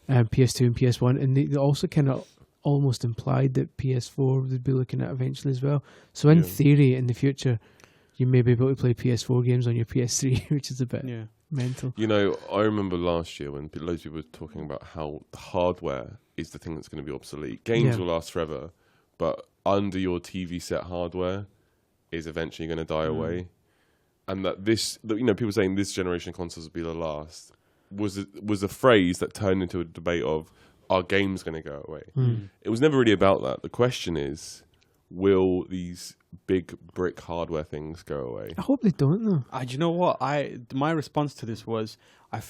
PS2 and PS1, and they also kind of almost implied that PS4 would be looking at eventually as well. So in theory, in the future, you may be able to play PS4 games on your PS3, which is a bit mental. You know, I remember last year when loads of people were talking about how the hardware is the thing that's going to be obsolete. Games will last forever, but under your TV set hardware is eventually going to die away. And that people saying this generation of consoles will be the last was a phrase that turned into a debate of, are games going to go away? It was never really about that. The question is, will these big brick hardware things go away? I hope they don't, though. Do you know what? My response to this was, I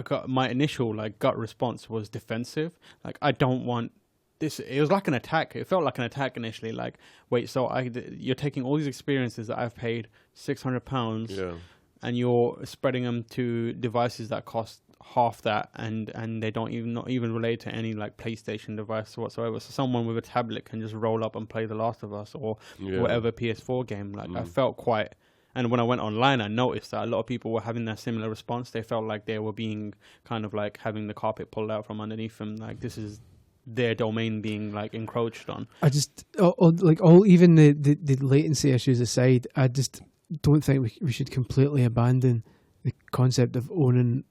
got my initial gut response was defensive. Like, I don't want this. It was like an attack. It felt like an attack initially. Like, wait, so you're taking all these experiences that I've paid £600, and you're spreading them to devices that cost half that, and they don't not even relate to any PlayStation device whatsoever. So someone with a tablet can just roll up and play The Last of Us or whatever PS4 game. I felt quite. And when I went online, I noticed that a lot of people were having that similar response. They felt like they were being kind of having the carpet pulled out from underneath them. Like, this is their domain being encroached on. I just even the latency issues aside, I just don't think we should completely abandon the concept of owning.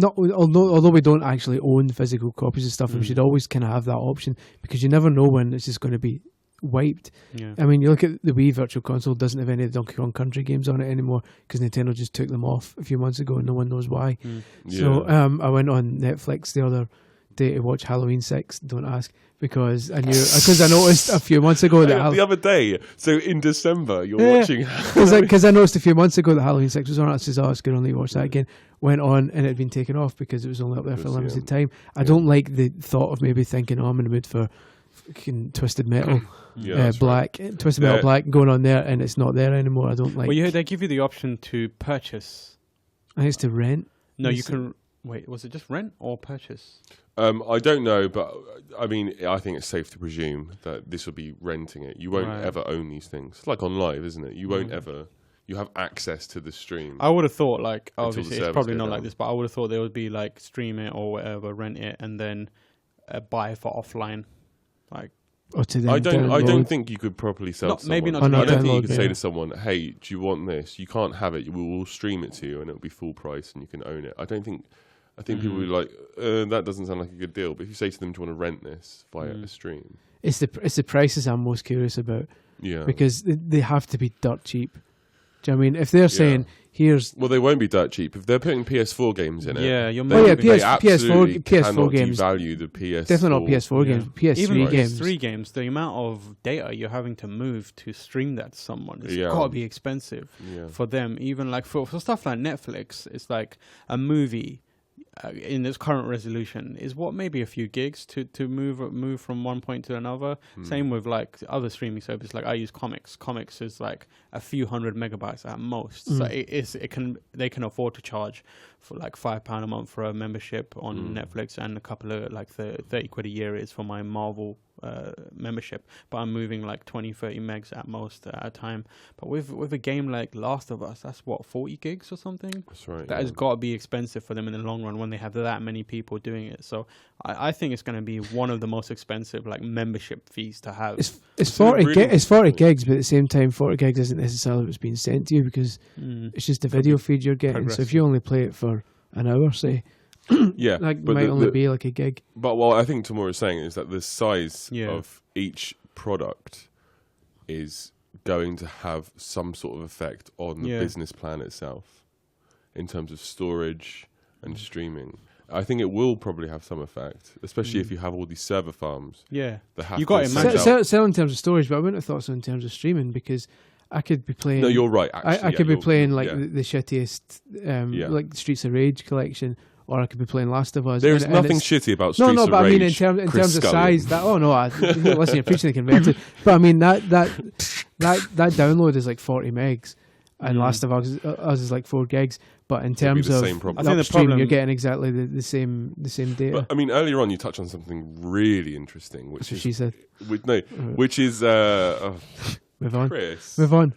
Although we don't actually own physical copies of stuff, we should always kind of have that option, because you never know when it's just going to be wiped. I mean, you look at the Wii Virtual Console, doesn't have any of the Donkey Kong Country games on it anymore because Nintendo just took them off a few months ago and no one knows why. So I went on Netflix the other day to watch Halloween 6. Don't ask, because I noticed a few months ago that the other day. So in December, you're watching because I noticed a few months ago that Halloween 6 was on. I said, it's good, only watch that again. Went on and it had been taken off because it was only up there for a limited time. I don't like the thought of maybe thinking, I'm in the mood for Twisted Metal Black, Twisted Metal Black going on there, and it's not there anymore. I don't like. Well, they give you the option to purchase. I think it's to rent. No, you can. Wait, was it just rent or purchase? I don't know, but I mean, I think it's safe to presume that this will be renting it. You won't ever own these things. It's like on live, isn't it? You won't ever. You have access to the stream. I would have thought, obviously, it's probably not like this, but I would have thought there would be stream it or whatever, rent it, and then buy for offline. I don't think you could properly sell to someone. Maybe not. I don't think you could say to someone, "Hey, do you want this? You can't have it. We'll stream it to you, and it'll be full price, and you can own it." I think people will be like, "That doesn't sound like a good deal." But if you say to them, "Do you want to rent this via a stream?" It's the prices I'm most curious about. Yeah, because they have to be dirt cheap. Do you know what I mean? If they're saying they won't be that cheap if they're putting PS4 games in it. Yeah, you're PS4 games. Value the PS4. Definitely not PS4 games. PS3 Even games. PS3 games, the amount of data you're having to move to stream that to someone, it's got to be expensive for them. Even for stuff like Netflix, it's like a movie in its current resolution is maybe a few gigs to move from one point to another. Same with other streaming services. I use Comics. Comics is a few hundred megabytes at most. So they can afford to charge for £5 a month for a membership on Netflix, and a couple of 30 quid a year is for my Marvel membership, but I'm moving like 20-30 megs at most at a time. But with a game like Last of Us, that's what, 40 gigs or something. That's right. That has got to be expensive for them in the long run when they have that many people doing it. So I think it's going to be one of the most expensive like membership fees to have. It's 40 it's 40 gigs, but at the same time 40 gigs isn't necessarily what's being sent to you, because it's just the video feed you're getting. So if you only play it for an hour, say, yeah, that might only be like a gig. But what I think Tamoor is saying is that the size of each product is going to have some sort of effect on the business plan itself in terms of storage and streaming. I think it will probably have some effect, especially if you have all these server farms. Yeah, you got to imagine. Sell in terms of storage, but I wouldn't have thought so in terms of streaming, because I could be playing. No, you're right. Actually, I could be playing like the shittiest, like Streets of Rage collection, or I could be playing Last of Us. There's nothing shitty about Streets of Rage. No, but I mean in terms of size. Listen, you're preaching the converted. But I mean that download is like 40 megs, and Last of Us is like 4 gigs. But in terms of upstream, you're getting exactly the same data. But, I mean, earlier on you touched on something really interesting, which is she said. Which is Move on. Chris. Move on.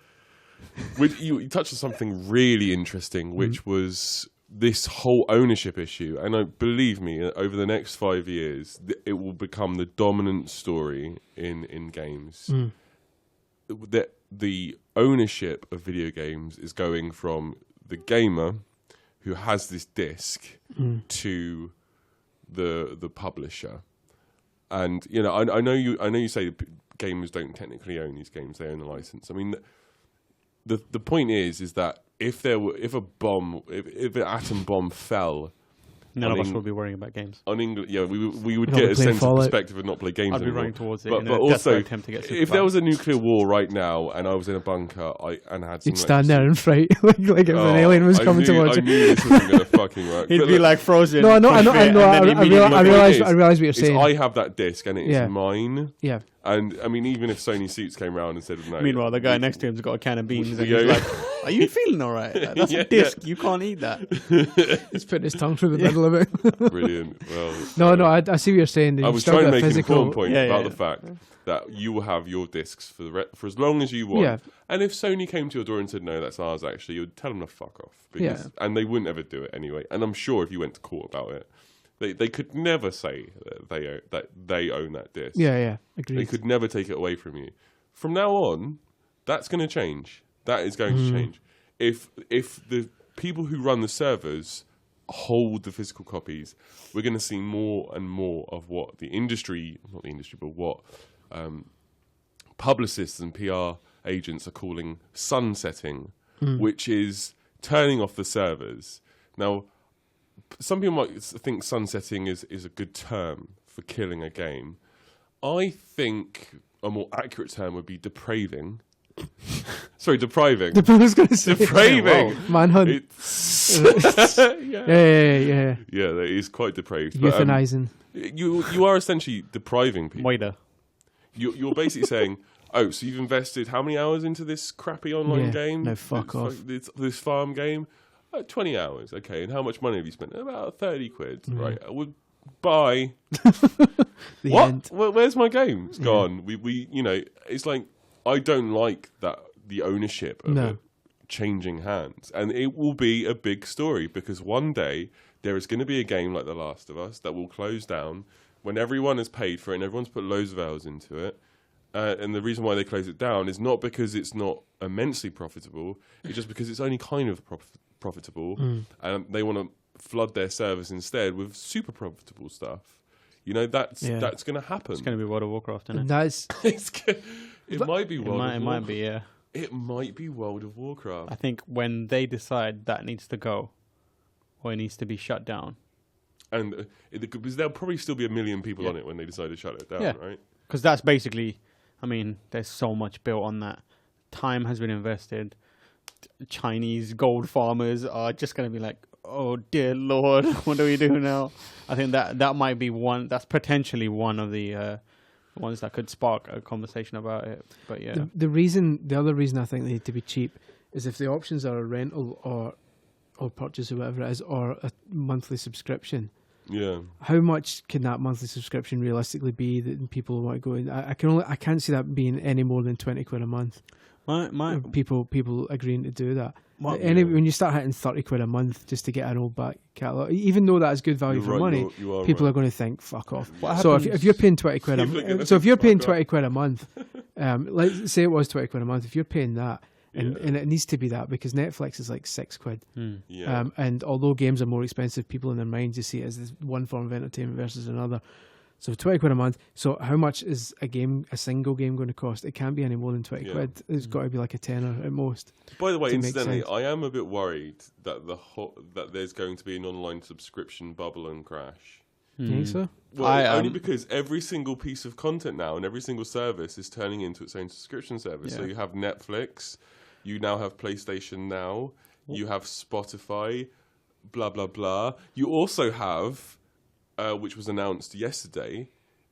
You touched on something really interesting, which was this whole ownership issue. And believe me, over the next 5 years, it will become the dominant story in games. The ownership of video games is going from the gamer who has this disc to the publisher. And I know you say gamers don't technically own these games; they own the license. I mean, the point is that if an atom bomb fell, none of us will be worrying about games. On England, we would get a sense of perspective and not play games anymore. I'd be running towards it. But also, if there was a nuclear war right now and I was in a bunker, you'd stand there and fright like if an alien was coming towards you. I knew this wasn't going to fucking work. He'd be like frozen. No, I realise what you're saying. I have that disc and it is mine. Yeah. And I mean, even if Sony Suits came around and said no. Meanwhile, the guy next to him's got a can of beans and he's like, "Are you feeling all right? That's a disc. You can't eat that." He's putting his tongue through the middle of it. Brilliant. Well, I see what you're saying. I was trying to make an important point about the fact that you will have your discs for as long as you want. Yeah. And if Sony came to your door and said, "No, that's ours," actually, you'd tell them to fuck off. And they wouldn't ever do it anyway. And I'm sure if you went to court about it, they could never say that they own that disc. Yeah, agreed. They could never take it away from you. From now on, that's going to change. That is going to change. If the people who run the servers hold the physical copies, we're going to see more and more of what what publicists and PR agents are calling sunsetting, which is turning off the servers. Now, some people might think sunsetting is a good term for killing a game. I think a more accurate term would be depraving. Sorry, depriving. I was going to say depraving. Manhunt. Yeah. Yeah, that is quite depraved. Euthanizing. You are essentially depriving people. Waiter. You're basically saying, oh, so you've invested how many hours into this crappy online game? No, fuck off. This farm game? 20 hours, okay. And how much money have you spent? About 30 quid, right? Bye. What? Where's my game? It's gone. We it's like, I don't like that the ownership of it changing hands. And it will be a big story because one day there is going to be a game like The Last of Us that will close down when everyone has paid for it and everyone's put loads of hours into it. And the reason why they close it down is not because it's not immensely profitable. It's just because it's only kind of profitable, and they want to flood their servers instead with super profitable stuff. That's going to happen. It's going to be World of Warcraft, isn't it? It might be World of Warcraft. It might be, yeah. It might be World of Warcraft. I think when they decide that needs to go, or it needs to be shut down. And because there'll probably still be 1 million people on it when they decide to shut it down, right? Because that's basically, there's so much built on that. Time has been invested. Chinese gold farmers are just going to be like, oh dear Lord, what do we do now? I think that might be one. That's potentially one of the ones that could spark a conversation about it. But yeah, the other reason I think they need to be cheap is if the options are a rental or purchase or whatever it is, or a monthly subscription. Yeah. How much can that monthly subscription realistically be that people want to go in? I can't see that being any more than £20 a month. People agreeing to do that. When you start hitting £30 a month just to get an old back catalogue, even though that is good value for money, people are going to think fuck off. So if you're paying £20 if you're paying £20 a month, let's say it was £20 a month. If you're paying that, and it needs to be that because Netflix is like £6. And although games are more expensive, people in their minds just see it as this one form of entertainment versus another. So £20 a month. So how much is a single game going to cost? It can't be any more than £20. It's got to be like a tenner at most. By the way, incidentally, I am a bit worried that that there's going to be an online subscription bubble and crash. You think so? Well, only because every single piece of content now and every single service is turning into its own subscription service. So you have Netflix, you now have PlayStation Now, you have Spotify, blah blah blah. You also have, which was announced yesterday,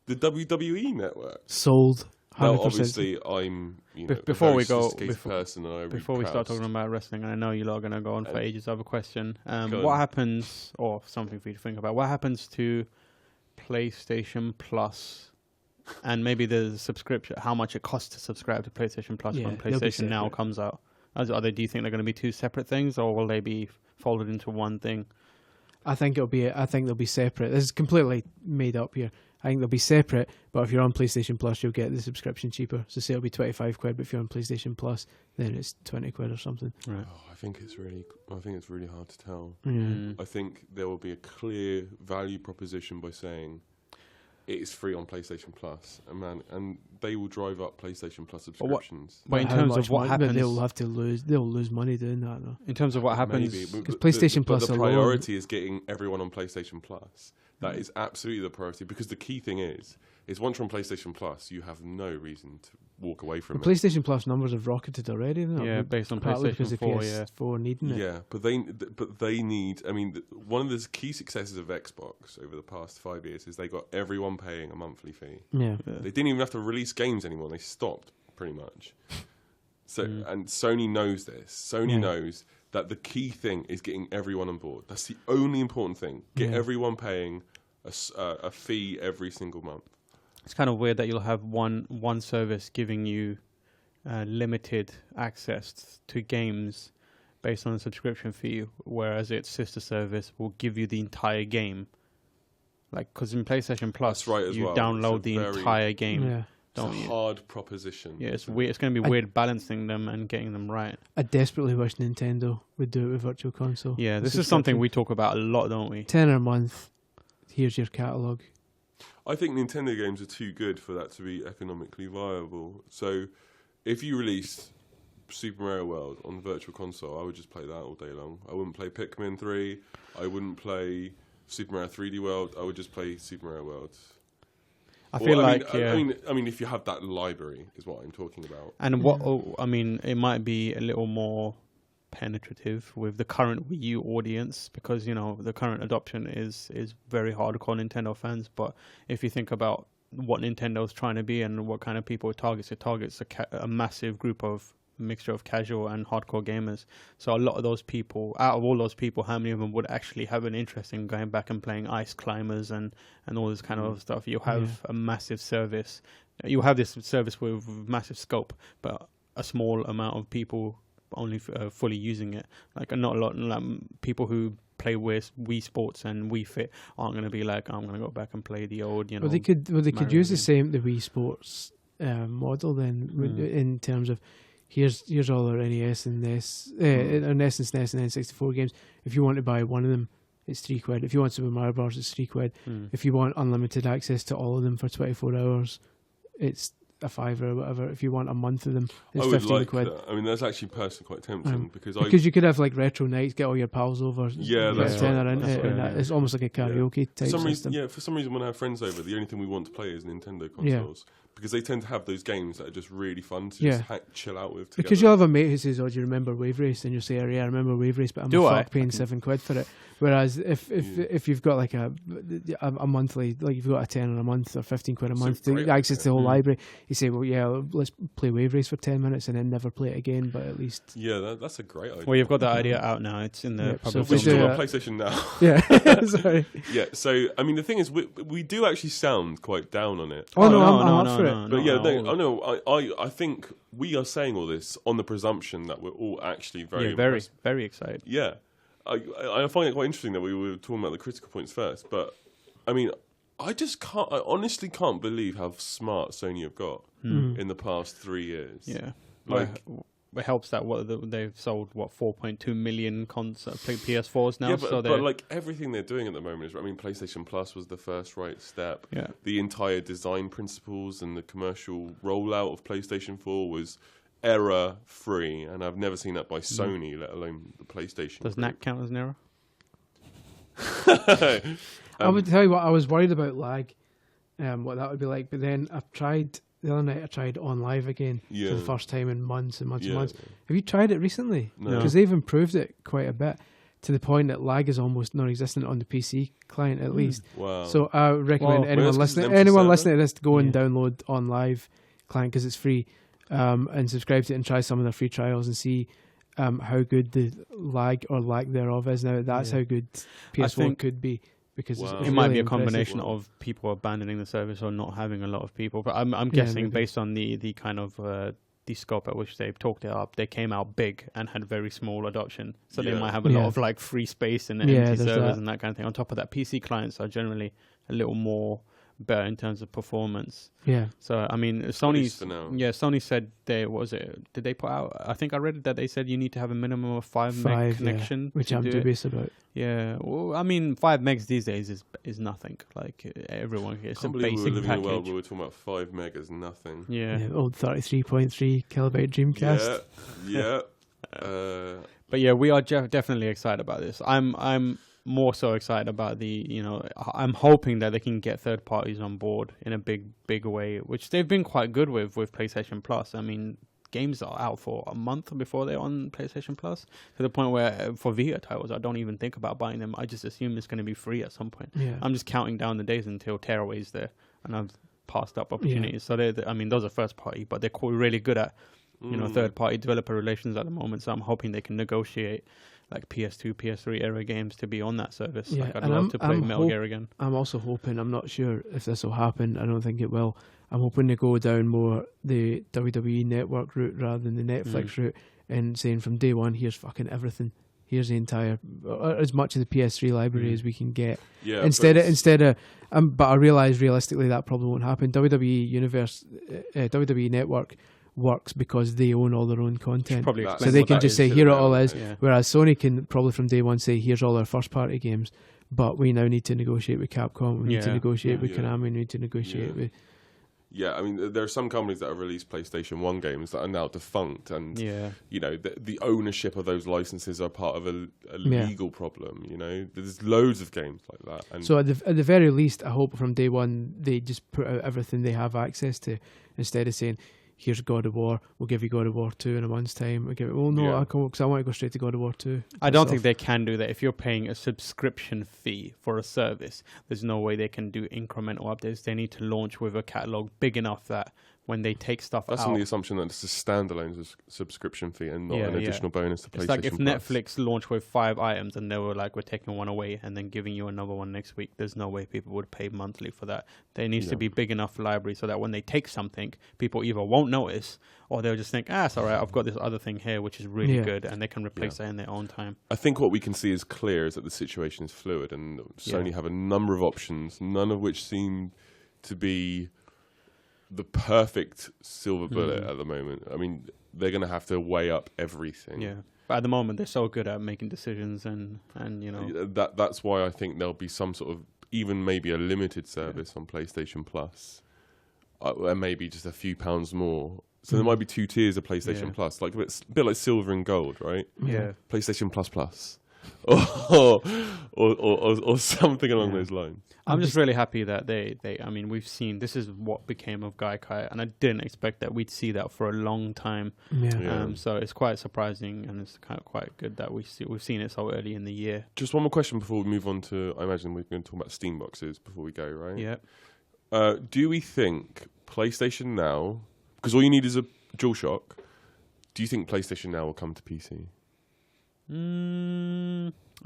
the WWE network. Sold. 100%. Now, obviously, I'm before we start talking about wrestling, and I know you're going to go on for ages. I have a question. What happens, or something for you to think about? What happens to PlayStation Plus, and maybe the subscription? How much it costs to subscribe to PlayStation Plus when PlayStation Now comes out? Do you think they're going to be two separate things, or will they be folded into one thing? I think they'll be separate. This is completely made up here. I think they'll be separate, but if you're on PlayStation Plus, you'll get the subscription cheaper. So say it'll be £25, but if you're on PlayStation Plus, then it's £20 or something. Right. Oh, I think it's really hard to tell. Mm. I think there will be a clear value proposition by saying it is free on PlayStation Plus, and they will drive up PlayStation Plus subscriptions. But in terms of what happens, they'll lose money doing that though. In terms of what happens, because PlayStation Plus, the priority is getting everyone on PlayStation Plus. That is absolutely the priority, because the key thing is once you're on PlayStation Plus, you have no reason to walk away from it. PlayStation Plus numbers have rocketed already, based on PlayStation 4, PS4 needing it. Yeah, but they need. I mean, one of the key successes of Xbox over the past 5 years is they got everyone paying a monthly fee. Yeah, they didn't even have to release games anymore. They stopped pretty much. So and Sony knows this. Sony knows that the key thing is getting everyone on board. That's the only important thing. Get everyone paying a fee every single month. It's kind of weird that you'll have one service giving you limited access to games based on a subscription fee, whereas its sister service will give you the entire game. Like, because in PlayStation Plus, you download the entire game. Yeah. It's a hard proposition. Yeah, it's weird. It's going to be weird balancing them and getting them right. I desperately wish Nintendo would do it with Virtual Console. Yeah, this is something we talk about a lot, don't we? £10 a month. Here's your catalogue. I think Nintendo games are too good for that to be economically viable. So if you released Super Mario World on Virtual Console, I would just play that all day long. I wouldn't play Pikmin 3. I wouldn't play Super Mario 3D World. I would just play Super Mario World. I mean, if you have that library, is what I'm talking about. And it might be a little more penetrative with the current Wii U audience, because the current adoption is very hardcore Nintendo fans. But if you think about what Nintendo's trying to be and what kind of people it targets a massive group of mixture of casual and hardcore gamers. So a lot of those people, out of all those people, how many of them would actually have an interest in going back and playing Ice Climbers and all this kind of stuff? You have a massive service. You have this service with massive scope, but a small amount of people only fully using it. Like, not a lot. Like, people who play Wii Sports and Wii Fit aren't going to be like, I'm going to go back and play the old, Well, they could use the Wii Sports model then, in terms of here's all our NES and NES, NES and SNES and N64 games. If you want to buy one of them, it's £3. If you want Super Mario Bros, it's £3. If you want unlimited access to all of them for 24 hours, it's a £5 or whatever. If you want a month of them, it's £15. That. I mean, that's actually personally quite tempting because you could have like retro nights, get all your pals over. Yeah, that's right. It's almost like a karaoke type system. For some reason, when I have friends over, the only thing we want to play is Nintendo consoles. because they tend to have those games that are just really fun to just chill out with together. Because you'll have a mate who says, "Oh, do you remember Wave Race?" And you'll say, "Oh, yeah, I remember Wave Race, but I'm paying £7 for it." Whereas if you've got like a monthly, like you've got a £10 a month or £15 a month to access the whole library, you say, "Well, yeah, let's play Wave Race for 10 minutes and then never play it again." But at least that's a great idea. Well, you've got that idea out now. It's in the public. So we're on PlayStation now. Yeah, sorry. Yeah, so I mean, the thing is, we do actually sound quite down on it. Oh, no, I'm up for it. But I think we are saying all this on the presumption that we're all actually very excited. Yeah, I find it quite interesting that we were talking about the critical points first, but I mean, I honestly can't believe how smart Sony have got in the past 3 years. Yeah, like. It helps that they've sold 4.2 million PS4s now. Yeah, but like everything they're doing at the moment is, I mean, PlayStation Plus was the first right step. Yeah. The entire design principles and the commercial rollout of PlayStation 4 was error-free, and I've never seen that by Sony, let alone the PlayStation. Does NAC count as an error? I would tell you what, I was worried about lag, what that would be like, but then the other night I tried On Live again for the first time in months and months and months. Have you tried it recently? No. Because they've improved it quite a bit to the point that lag is almost non-existent on the PC client at least. Wow. So I recommend anyone listening to this to go and download On Live client because it's free, and subscribe to it and try some of their free trials and see how good the lag or lack thereof is. Now that's how good PS4 could be. Because it might be a combination of people abandoning the service or not having a lot of people. But I'm guessing based on the kind of the scope at which they've talked it up, they came out big and had very small adoption. So they might have a lot of like free space and empty servers and that kind of thing. On top of that, PC clients are generally a little more better in terms of performance. Yeah. So I mean, Sony said did they put out? I think I read that they said you need to have a minimum of 5 meg connection, which I'm dubious about. Yeah. Well, I mean, 5 megs these days is nothing. Like everyone gets a basic we're living package. in a world where we're talking about 5 meg as nothing. Yeah. Old 33.3 kilobyte Dreamcast. Yeah. But yeah, we are definitely excited about this. I'm more so excited about I'm hoping that they can get third parties on board in a big way, which they've been quite good with PlayStation Plus. I mean, games are out for a month before they're on PlayStation Plus, to the point where for Vita titles, I don't even think about buying them. I just assume it's going to be free at some point. Yeah. I'm just counting down the days until Tearaway's there, and I've passed up opportunities. So those are first party, but they're really good at third party developer relations at the moment. So I'm hoping they can negotiate like PS2, PS3 era games to be on that service. Yeah, like I'd love to play Metal Gear again. I'm also hoping, I'm not sure if this will happen, I don't think it will, I'm hoping to go down more the WWE Network route rather than the Netflix route, and saying from day one, here's fucking everything. Here's the entire, as much of the PS3 library as we can get. Yeah, instead of, but I realise realistically that probably won't happen. WWE Network works because they own all their own content, so they can just say here it all is. Yeah. Whereas Sony can probably from day one say here's all our first party games, but we now need to negotiate with Capcom, we need to negotiate with Konami, we need to negotiate with. Yeah, I mean, there are some companies that have released PlayStation 1 games that are now defunct, and the ownership of those licenses are part of a legal problem. There's loads of games like that. And so at the very least, I hope from day one they just put out everything they have access to, instead of saying, here's God of War, we'll give you God of War 2 in a month's time. I want to go straight to God of War 2. I don't think they can do that. If you're paying a subscription fee for a service, there's no way they can do incremental updates. They need to launch with a catalog big enough that when they take stuff That's out... on the assumption that it's a standalone subscription fee and not an additional bonus to PlayStation Plus. It's like if Netflix launched with 5 items and they were like, we're taking one away and then giving you another one next week, there's no way people would pay monthly for that. There needs to be big enough library so that when they take something, people either won't notice or they'll just think, it's all right, I've got this other thing here which is really good, and they can replace that in their own time. I think what we can see is clear is that the situation is fluid, and Sony have a number of options, none of which seem to be the perfect silver bullet at the moment. I mean, they're going to have to weigh up everything. Yeah, but at the moment they're so good at making decisions, and that's why I think there'll be some sort of, even maybe a limited service on PlayStation Plus, and maybe just a few pounds more. So there might be 2 tiers of PlayStation Plus, like a bit like silver and gold, right? Yeah, PlayStation Plus. or something along those lines. I'm just really happy that I mean, we've seen, this is what became of Gaikai, and I didn't expect that we'd see that for a long time. So it's quite surprising, and it's kind of quite good that we've seen it so early in the year. Just one more question before we move on to, I imagine we're going to talk about Steam boxes before we go, right? Yeah. Do we think PlayStation Now, because all you need is a DualShock, do you think PlayStation Now will come to PC?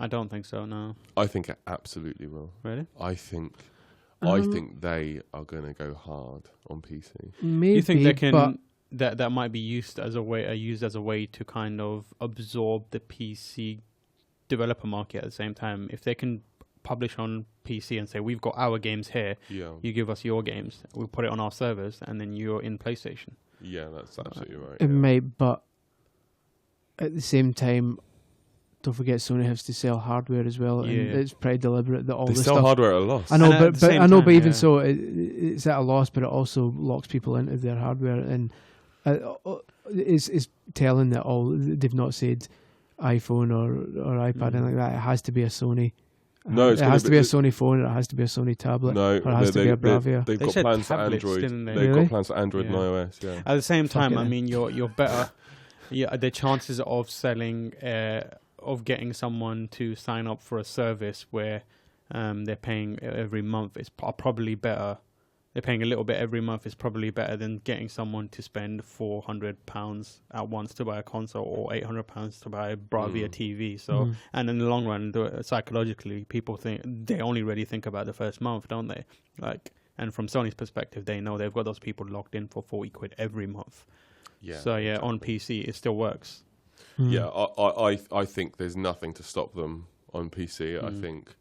I don't think so, no. I think it absolutely will. Really? I think they are going to go hard on PC. Maybe, you think they can? That might be used as a way to kind of absorb the PC developer market at the same time. If they can publish on PC and say, we've got our games here, you give us your games, we'll put it on our servers, and then you're in PlayStation. Yeah, that's absolutely right. It might, but at the same time, don't forget Sony has to sell hardware as well, and it's pretty deliberate that all they this sell stuff. hardware at a loss. I know, but even so, it's at a loss, but it also locks people into their hardware, and is telling that they've not said iPhone or iPad and like that. It has to be a Sony. No, it has to be a Sony phone. It has to be a Sony tablet. No, or it has to be a Bravia. They've got plans for Android. They've got plans for Android and iOS. Yeah. At the same time, I mean, you're better. Yeah, the chances of selling, of getting someone to sign up for a service where they're paying every month is probably better. They're paying a little bit every month is probably better than getting someone to spend £400 at once to buy a console or £800 to buy a Bravia TV. So, and in the long run, psychologically, people they only really think about the first month, don't they? Like, and from Sony's perspective, they know they've got those people locked in for £40 every month. Yeah. So on PC it still works. Yeah, I think there's nothing to stop them on PC. I think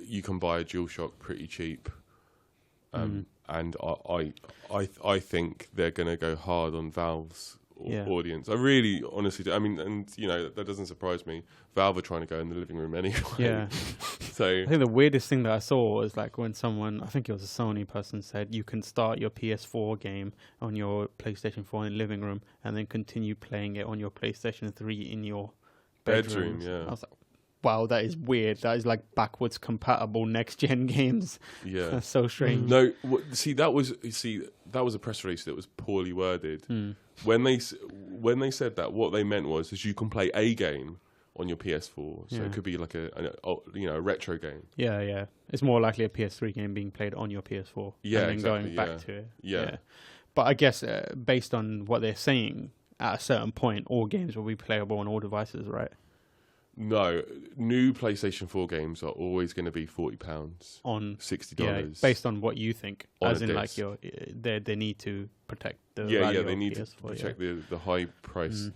you can buy a DualShock pretty cheap. And I think they're going to go hard on Valve's audience. I really, honestly do. I mean, and that doesn't surprise me. Valve are trying to go in the living room anyway. Yeah. So I think the weirdest thing that I saw was like when someone, I think it was a Sony person, said you can start your PS4 game on your PlayStation 4 in the living room and then continue playing it on your PlayStation 3 in your bedroom. Yeah. I was like, wow, that is weird. That is like backwards compatible next gen games. Yeah, that's so strange. No, that was a press release that was poorly worded. When they said that, what they meant was is you can play a game on your PS4, so it could be like a retro game. Yeah. It's more likely a PS3 game being played on your PS4. Yeah, and then exactly, going back to it. Yeah. But I guess based on what they're saying, at a certain point, all games will be playable on all devices, right? No, new PlayStation 4 games are always going to be £40 on $60. Yeah, based on what you think, as in disc. Like they need to protect the value they of need PS4, to protect the high price.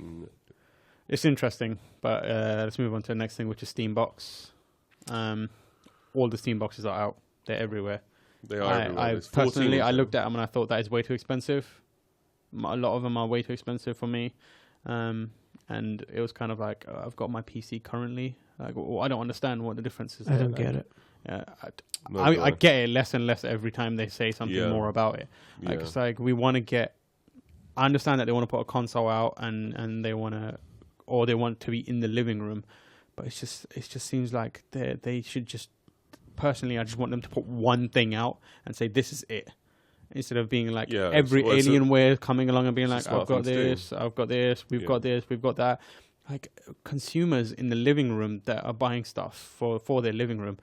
It's interesting, but let's move on to the next thing, which is Steam Box. All the Steam boxes are out; they're everywhere. They are everywhere. Personally, I looked at them and I thought that is way too expensive. A lot of them are way too expensive for me. And it was kind of like, I've got my PC currently. Like, I don't understand what the difference is. I don't get it. Yeah, I get it less and less every time they say something more about it. Like, it's like we want to get. I understand that they want to put a console out and they want to, or they want to be in the living room, but it just seems like they should just. Personally, I just want them to put one thing out and say this is it. Instead of being like every Alienware coming along and being like, I've got this, we've got this, we've got that. Like consumers in the living room that are buying stuff for their living room,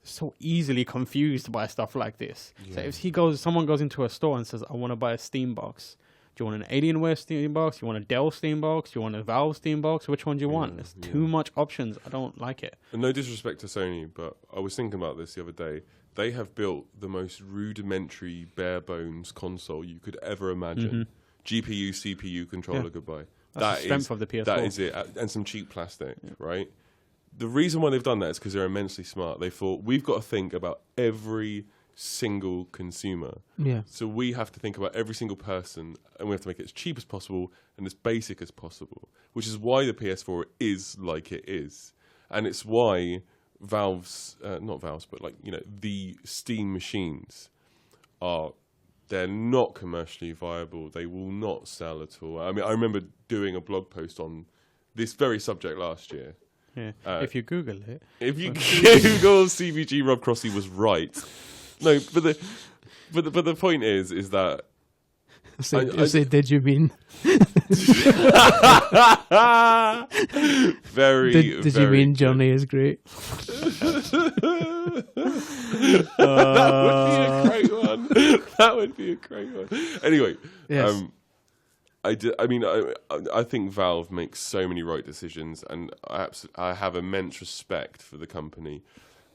so easily confused by stuff like this. Yeah. So if someone goes into a store and says, I want to buy a Steam box. Do you want an Alienware Steam box? Do you want a Dell Steam box? Do you want a Valve Steam box? Which one do you want? There's too much options. I don't like it. And no disrespect to Sony, but I was thinking about this the other day. They have built the most rudimentary, bare bones console you could ever imagine. GPU, CPU, controller, goodbye. That's the strength of the PS4. That is it. And some cheap plastic, right? The reason why they've done that is because they're immensely smart. They thought, we've got to think about every single consumer. Yeah. So we have to think about every single person, and we have to make it as cheap as possible and as basic as possible, which is why the PS4 is like it is. And it's why the Steam machines they're not commercially viable. They will not sell at all. I mean, I remember doing a blog post on this very subject last year, Yeah. If you Google it. If you Google CVG Rob Crossley was right. No, but the point is that I say, did you mean? Did you mean Journey is great? That would be a great one. Anyway, yes. I think Valve makes so many right decisions, and I have immense respect for the company,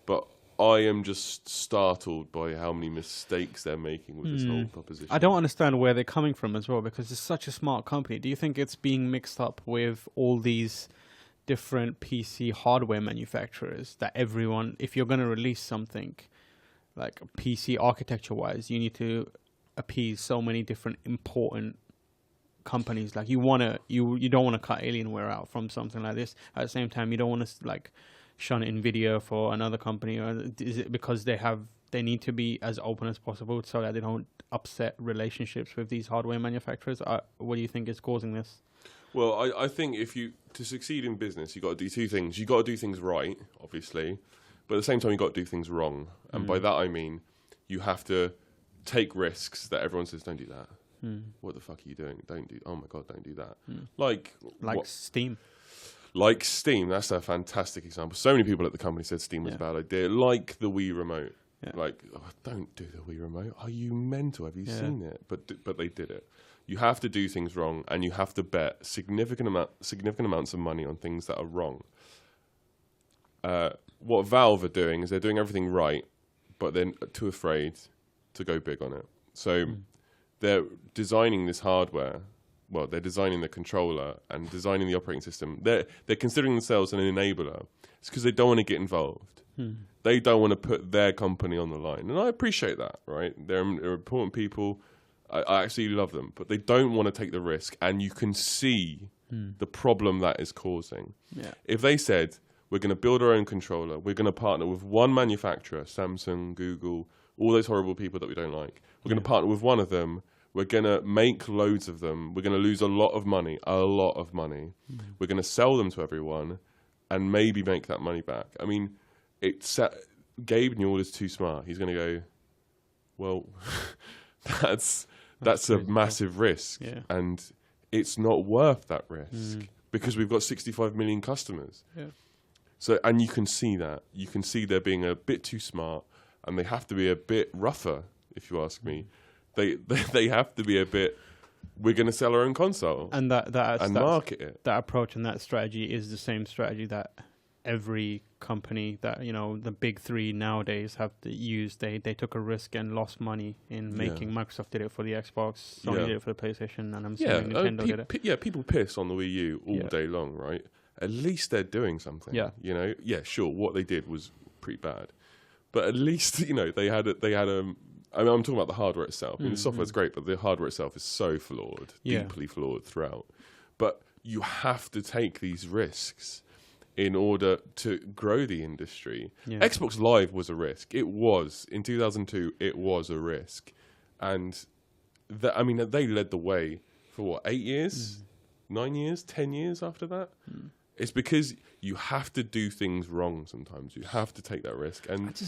but I am just startled by how many mistakes they're making with this whole proposition. I don't understand where they're coming from as well, because it's such a smart company. Do you think it's being mixed up with all these different PC hardware manufacturers that everyone, if you're going to release something like PC architecture-wise, you need to appease so many different important companies? Like you don't want to cut Alienware out from something like this. At the same time, you don't want to like shun Nvidia for another company, or is it because they need to be as open as possible so that they don't upset relationships with these hardware manufacturers? What do you think is causing this? Well, I think to succeed in business, you've got to do two things. You've got to do things right, obviously, but at the same time, you've got to do things wrong. And by that, I mean, you have to take risks that everyone says, don't do that. What the fuck are you doing? Oh my God, don't do that. Like Steam. Like Steam, that's a fantastic example. So many people at the company said Steam was a bad idea. Like the Wii Remote. Yeah. Like, don't do the Wii Remote. Are you mental? Have you seen it? But they did it. You have to do things wrong, and you have to bet significant amounts of money on things that are wrong. What Valve are doing is they're doing everything right, but they're too afraid to go big on it. So they're designing this hardware. Well, they're designing the controller and designing the operating system. They're considering themselves an enabler. It's because they don't want to get involved. They don't want to put their company on the line. And I appreciate that, right? They're important people. I actually love them. But they don't want to take the risk. And you can see the problem that is causing. Yeah. If they said, we're going to build our own controller, we're going to partner with one manufacturer, Samsung, Google, all those horrible people that we don't like. We're going to partner with one of them. We're going to make loads of them. We're going to lose a lot of money. We're going to sell them to everyone and maybe make that money back. I mean, Gabe Newell is too smart. He's going to go, well, that's a massive risk. Yeah. And it's not worth that risk because we've got 65 million customers. Yeah. So, and you can see that. You can see they're being a bit too smart, and they have to be a bit rougher, if you ask me. They have to be a bit. We're going to sell our own console and market it. That approach and that strategy is the same strategy that every company that the big three nowadays have to use. They took a risk and lost money in making. Microsoft did it for the Xbox. Sony did it for the PlayStation, and I'm assuming Nintendo did it. Yeah, people piss on the Wii U all day long, right? At least they're doing something. Yeah, sure. What they did was pretty bad, but at least they had a. I mean, I'm talking about the hardware itself. I mean, the software's great, but the hardware itself is so flawed, deeply flawed throughout. But you have to take these risks in order to grow the industry. Yeah. Xbox Live was a risk. It was. In 2002, it was a risk. And, they led the way for, 8 years? 9 years? 10 years after that? It's because you have to do things wrong sometimes. You have to take that risk. And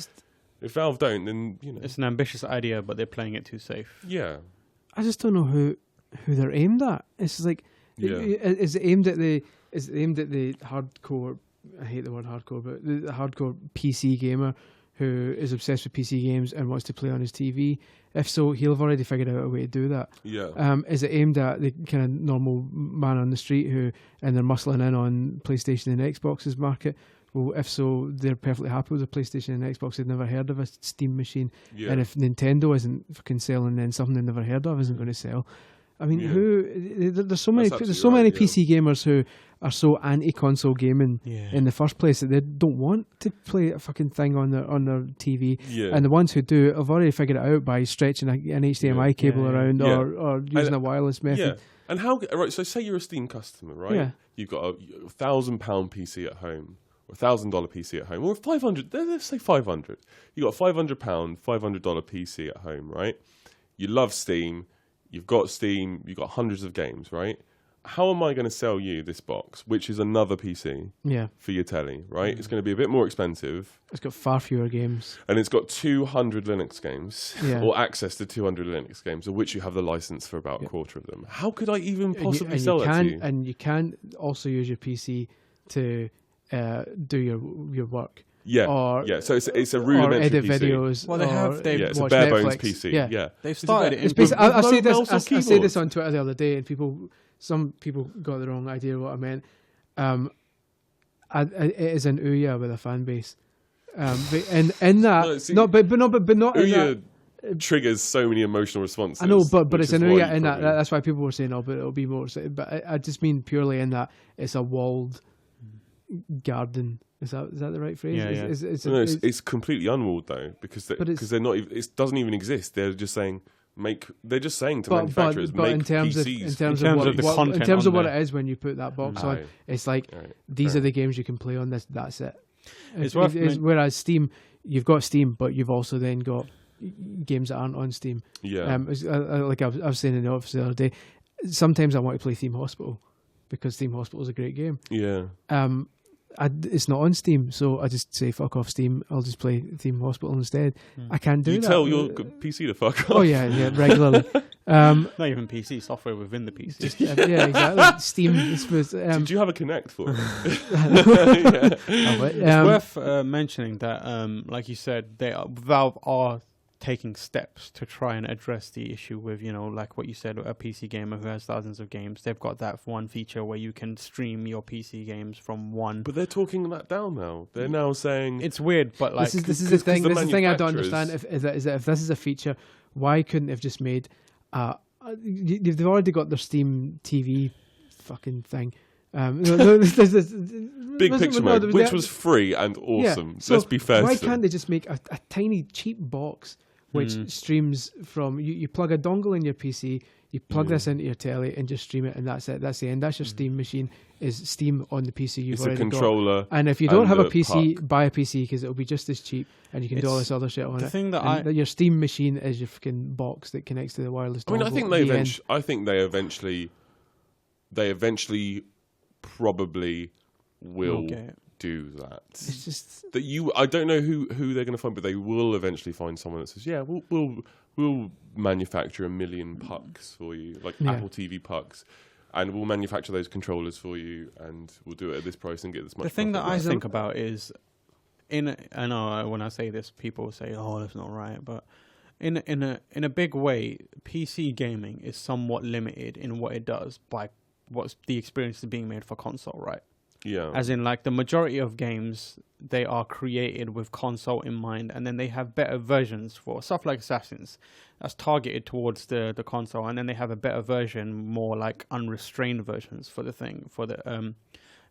if Valve don't, then it's an ambitious idea, but they're playing it too safe. Yeah, I just don't know who they're aimed at. It's like, is it aimed at the hardcore? I hate the word hardcore, but the hardcore PC gamer who is obsessed with PC games and wants to play on his TV. If so, he'll have already figured out a way to do that. Yeah. Is it aimed at the kind of normal man on the street and they're muscling in on PlayStation and Xbox's market? Well, if so, they're perfectly happy with a PlayStation and Xbox. They've never heard of a Steam machine. Yeah. And if Nintendo isn't fucking selling, then something they've never heard of isn't going to sell. I mean, there's so many PC gamers who are so anti-console gaming in the first place that they don't want to play a fucking thing on their TV. Yeah. And the ones who do have already figured it out by stretching an HDMI cable around or using a wireless method. Yeah. And so say you're a Steam customer, right? Yeah. You've got a £1,000 PC at home. $1,000 PC at home, or 500. Let's say 500. You got a £500, $500 PC at home, right? You love Steam. You've got Steam. You've got hundreds of games, right? how am I going to sell you this box, which is another PC for your telly, right? It's going to be a bit more expensive. It's got far fewer games. And it's got 200 Linux games, or access to 200 Linux games, of which you have the license for about a quarter of them. How could I even possibly sell that to you? And you can also use your PC to do your work. So it's a rudimentary or edit PC. videos. Well, it's a watch bare Netflix. bones PC. Yeah. They've started it. I say this on Twitter the other day, and some people got the wrong idea of what I meant. It is an Ouya with a fan base. But in that, but not Ouya triggers so many emotional responses. I know, but it's an Ouya in that. That's why people were saying, but it'll be more. But I just mean purely in that it's a walled garden. Is that the right phrase? Yeah, it's completely unwalled though, because they're not. It doesn't even exist. They're just saying to manufacturers make PCs. In terms of what it is when you put that box on, it's like these are the games you can play on this. That's it. Whereas Steam, you've got Steam, but you've also then got games that aren't on Steam. Yeah. Like I was saying in the office the other day, sometimes I want to play Theme Hospital because Theme Hospital is a great game. Yeah. It's not on Steam, so I just say fuck off Steam. I'll just play Theme Hospital instead. I can't do that. You tell your PC to fuck off. Oh yeah, regularly. Not even PC software within the PC. Exactly. Steam. Did you have a Kinect for it? It's worth mentioning that, like you said, Valve are taking steps to try and address the issue with, like what you said, a PC gamer who has thousands of games. They've got that one feature where you can stream your PC games from one. But they're talking that down now. They're now saying it's weird, but like this is the thing. This is the thing I don't understand. If this is a feature, why couldn't they have just made? They've already got their Steam TV fucking thing. Big picture mode, which was free and awesome. So let's be fair. Why can't they just make a tiny cheap box which streams from you plug a dongle in your PC, you plug this into your telly and just stream it, and that's it. That's the end. That's your Steam machine. Is Steam on the PC you've already got. It's a controller. And if you don't have a PC, buy a PC because it'll be just as cheap, and you can do all this other shit on it. Thing that your Steam machine is your fucking box that connects to the wireless dongle. I think they eventually probably will do that. It's just that I don't know who they're going to find, but they will eventually find someone that says, "Yeah, we'll manufacture 1 million pucks for you, like Apple TV pucks, and we'll manufacture those controllers for you, and we'll do it at this price and get this much." The thing that I think about is, I know when I say this, people say, "Oh, that's not right," but in a big way, PC gaming is somewhat limited in what it does by what's the experience is being made for console, right? Yeah. As in, like, the majority of games, they are created with console in mind, and then they have better versions for stuff like Assassins that's targeted towards the console, and then they have a better version, more like unrestrained versions for the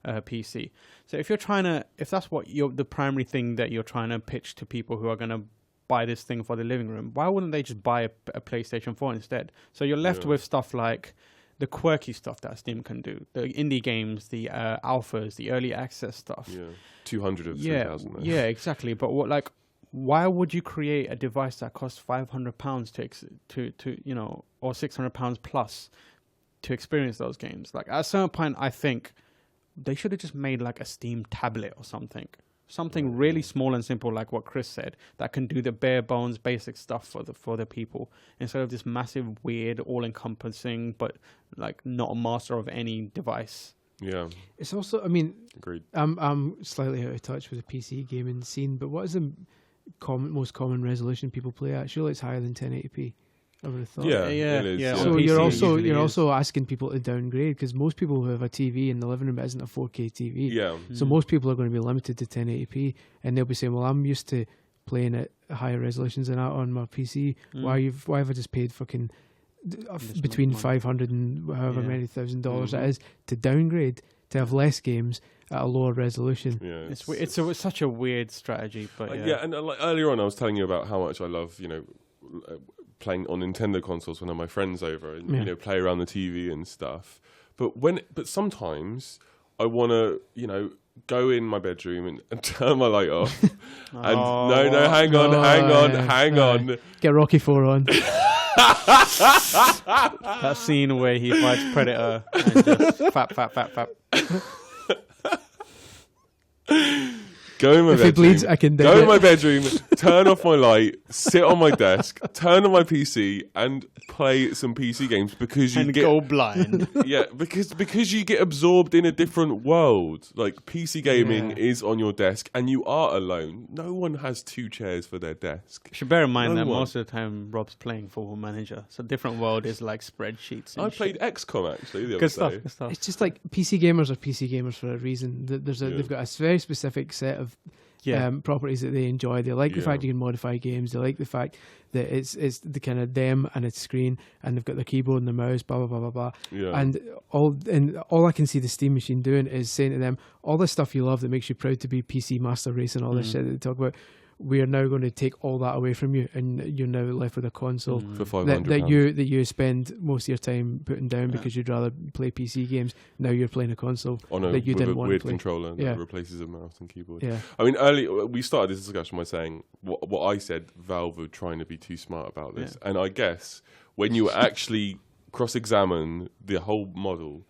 PC. So if that's what the primary thing that you're trying to pitch to people who are going to buy this thing for the living room, why wouldn't they just buy a PlayStation 4 instead? So you're left with stuff like the quirky stuff that Steam can do, the indie games, the alphas, the early access stuff. Yeah, 200 of 3,000. Yeah, exactly. But why would you create a device that costs £500 to or £600 plus to experience those games? Like, at a certain point, I think they should have just made like a Steam tablet or something. Something really small and simple, like what Chris said, that can do the bare bones basic stuff for the people, instead of this massive, weird, all-encompassing, but like not a master of any device. Yeah. It's also, I mean, agreed. I'm slightly out of touch with the PC gaming scene, but what is the most common resolution people play at? Surely it's higher than 1080p. I would have thought. Yeah. It is. Yeah. So you're also asking people to downgrade, because most people who have a TV in the living room isn't a 4K TV. Yeah. So most people are going to be limited to 1080p, and they'll be saying, "Well, I'm used to playing at higher resolutions than that on my PC. Why have I just paid fucking between $500 and however many $1,000 it is to downgrade to have less games at a lower resolution?" Yeah. It's such a weird strategy, but and like earlier on, I was telling you about how much I love playing on Nintendo consoles when I have my friends over and play around the TV and stuff. But sometimes I want to go in my bedroom and turn my light off. And hang on. Get Rocky IV on. That scene where he fights Predator and just fap. Go in my If bedroom. it bleeds, I can dig Go in it. my bedroom, turn off my light, sit on my desk, turn on my PC, and play some PC games because you get go blind. yeah, because you get absorbed in a different world. Like PC gaming is on your desk, and you are alone. No one has 2 chairs for their desk. You should bear in mind No that one. most of the time Rob's playing Football Manager. So different world is like spreadsheets. And I played shit. XCOM actually the other Good stuff. day. Good stuff. It's just like PC gamers are PC gamers for a reason. They've got a very specific set of properties that they enjoy. They like the fact you can modify games. They like the fact that it's the kind of them and its screen, and they've got their keyboard and their mouse, blah blah blah blah blah. Yeah. And all I can see the Steam machine doing is saying to them, all this stuff you love that makes you proud to be PC master race and all this shit that they talk about. We are now going to take all that away from you, and you're now left with a console for £500. that you spend most of your time putting down because you'd rather play PC games. Now you're playing a console that you didn't want weird to play. controller that replaces a mouse and keyboard. Yeah. I mean, earlier we started this discussion by saying what I said. Valve were trying to be too smart about this, and I guess when you actually cross-examine the whole model,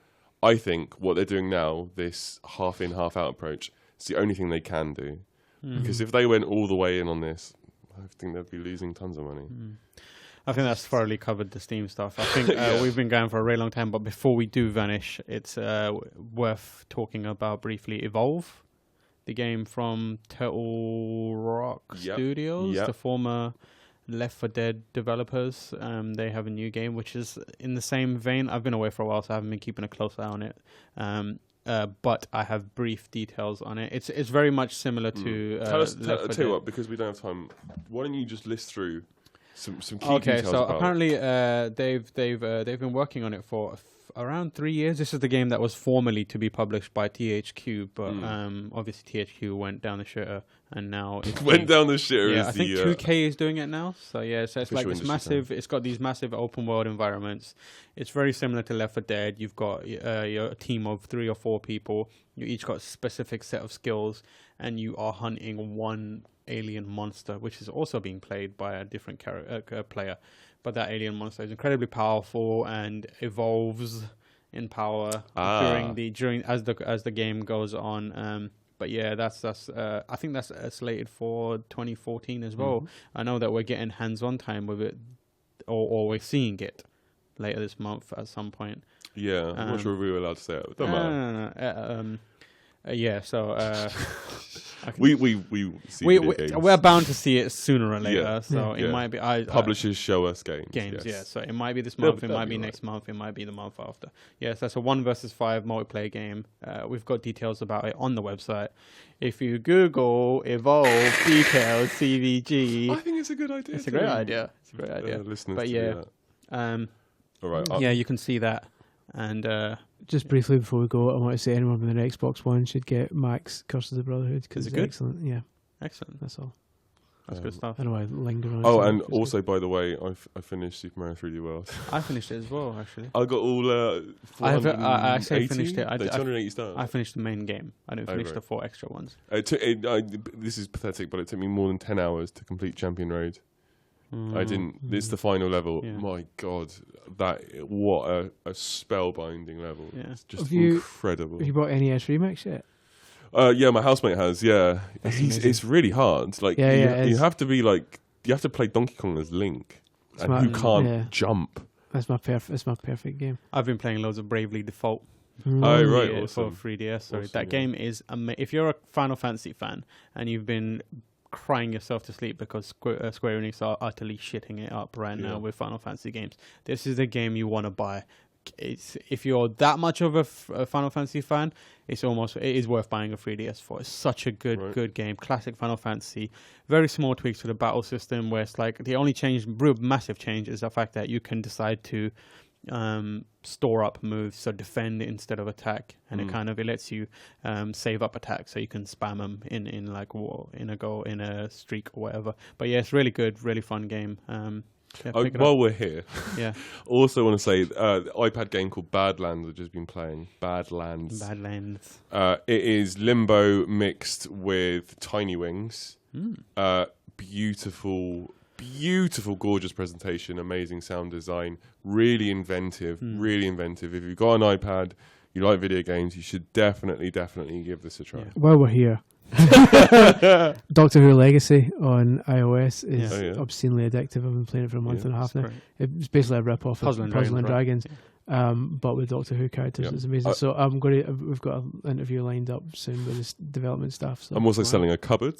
I think what they're doing now, this half in, half out approach, is the only thing they can do. Because if they went all the way in on this, I think they'd be losing tons of money. I think that's thoroughly covered the Steam stuff. I think we've been going for a really long time, but before we do vanish, it's worth talking about briefly Evolve, the game from Turtle Rock Studios, the former Left 4 Dead developers. They have a new game, which is in the same vein. I've been away for a while, so I haven't been keeping a close eye on it. But I have brief details on it. It's very much similar to tell Dead. you what, because we don't have time. Why don't you just list through some key details? Okay, so about apparently they've been working on it for around 3 years. This is the game that was formerly to be published by THQ, but obviously THQ went down the shitter, and now it went down the shitter. Yeah, I think 2K is doing it now. So yeah, so it's like this massive. Time. It's got these massive open world environments. It's very similar to Left 4 Dead. You've got your team of 3 or 4 people. You each got a specific set of skills, and you are hunting one alien monster, which is also being played by a different player. But that alien monster is incredibly powerful and evolves in power during as the game goes on. But yeah, that's I think that's slated for 2014 as well. I know that we're getting hands-on time with it, or we're seeing it later this month at some point. Yeah, I'm not sure if we were allowed to say it. Don't matter. No. Yeah, so we're bound to see it sooner or later. So it might be. Publishers show us games. Yeah. So it might be this month. It might be next month. It might be the month after. Yes, that's a 1 versus 5 multiplayer game. We've got details about it on the website. If you Google Evolve details CVG, I think it's a good idea. It's a great idea. Listeners, but yeah, all right. Yeah, you can see that. And just briefly before we go, I want to say anyone with an Xbox One should get Max Curse of the Brotherhood because it's good? excellent. Yeah, excellent. that's all. That's good stuff. I know I linger on it. Oh, and also, by the way, I finished Super Mario 3D World. I finished it as well, actually. I got all I actually finished it. 280 stars. I finished the main game. I didn't finish the 4 extra ones. This is pathetic, but it took me more than 10 hours to complete Champion Road. I didn't. This is the final level. Yeah. My God, what a spellbinding level. Yeah. It's just incredible. Have you bought NES Remix yet? Yeah, my housemate has. Yeah, it's really hard. Like, you have to be like, you have to play Donkey Kong as Link, and who can't jump. That's my perfect game. I've been playing loads of Bravely Default. Oh right, awesome. For 3DS. Sorry, that game is if you're a Final Fantasy fan and you've been crying yourself to sleep because Square Enix are utterly shitting it up right now with Final Fantasy games, this is the game you want to buy. If you're that much of a Final Fantasy fan, it is worth buying a 3DS for. It's such a good game. Classic Final Fantasy. Very small tweaks to the battle system where it's like the only real massive change is the fact that you can decide to store up moves, so defend instead of attack, and it lets you save up attacks so you can spam them in like in a streak or whatever. But yeah, it's really good, really fun game. While we're here, yeah, also want to say the iPad game called Badlands I've just been playing. Badlands. It is Limbo mixed with Tiny Wings. Beautiful beautiful, gorgeous presentation, amazing sound design, really inventive, really inventive. If you've got an iPad, you like video games, you should definitely give this a try. While we're here, Doctor Who Legacy on iOS is obscenely addictive. I've been playing it for a month and a half now. Great. It's basically a rip-off of Puzzle and Dragons. But with Doctor Who characters. It's amazing. So we've got an interview lined up soon with this development stuff. So. I'm also selling a cupboard.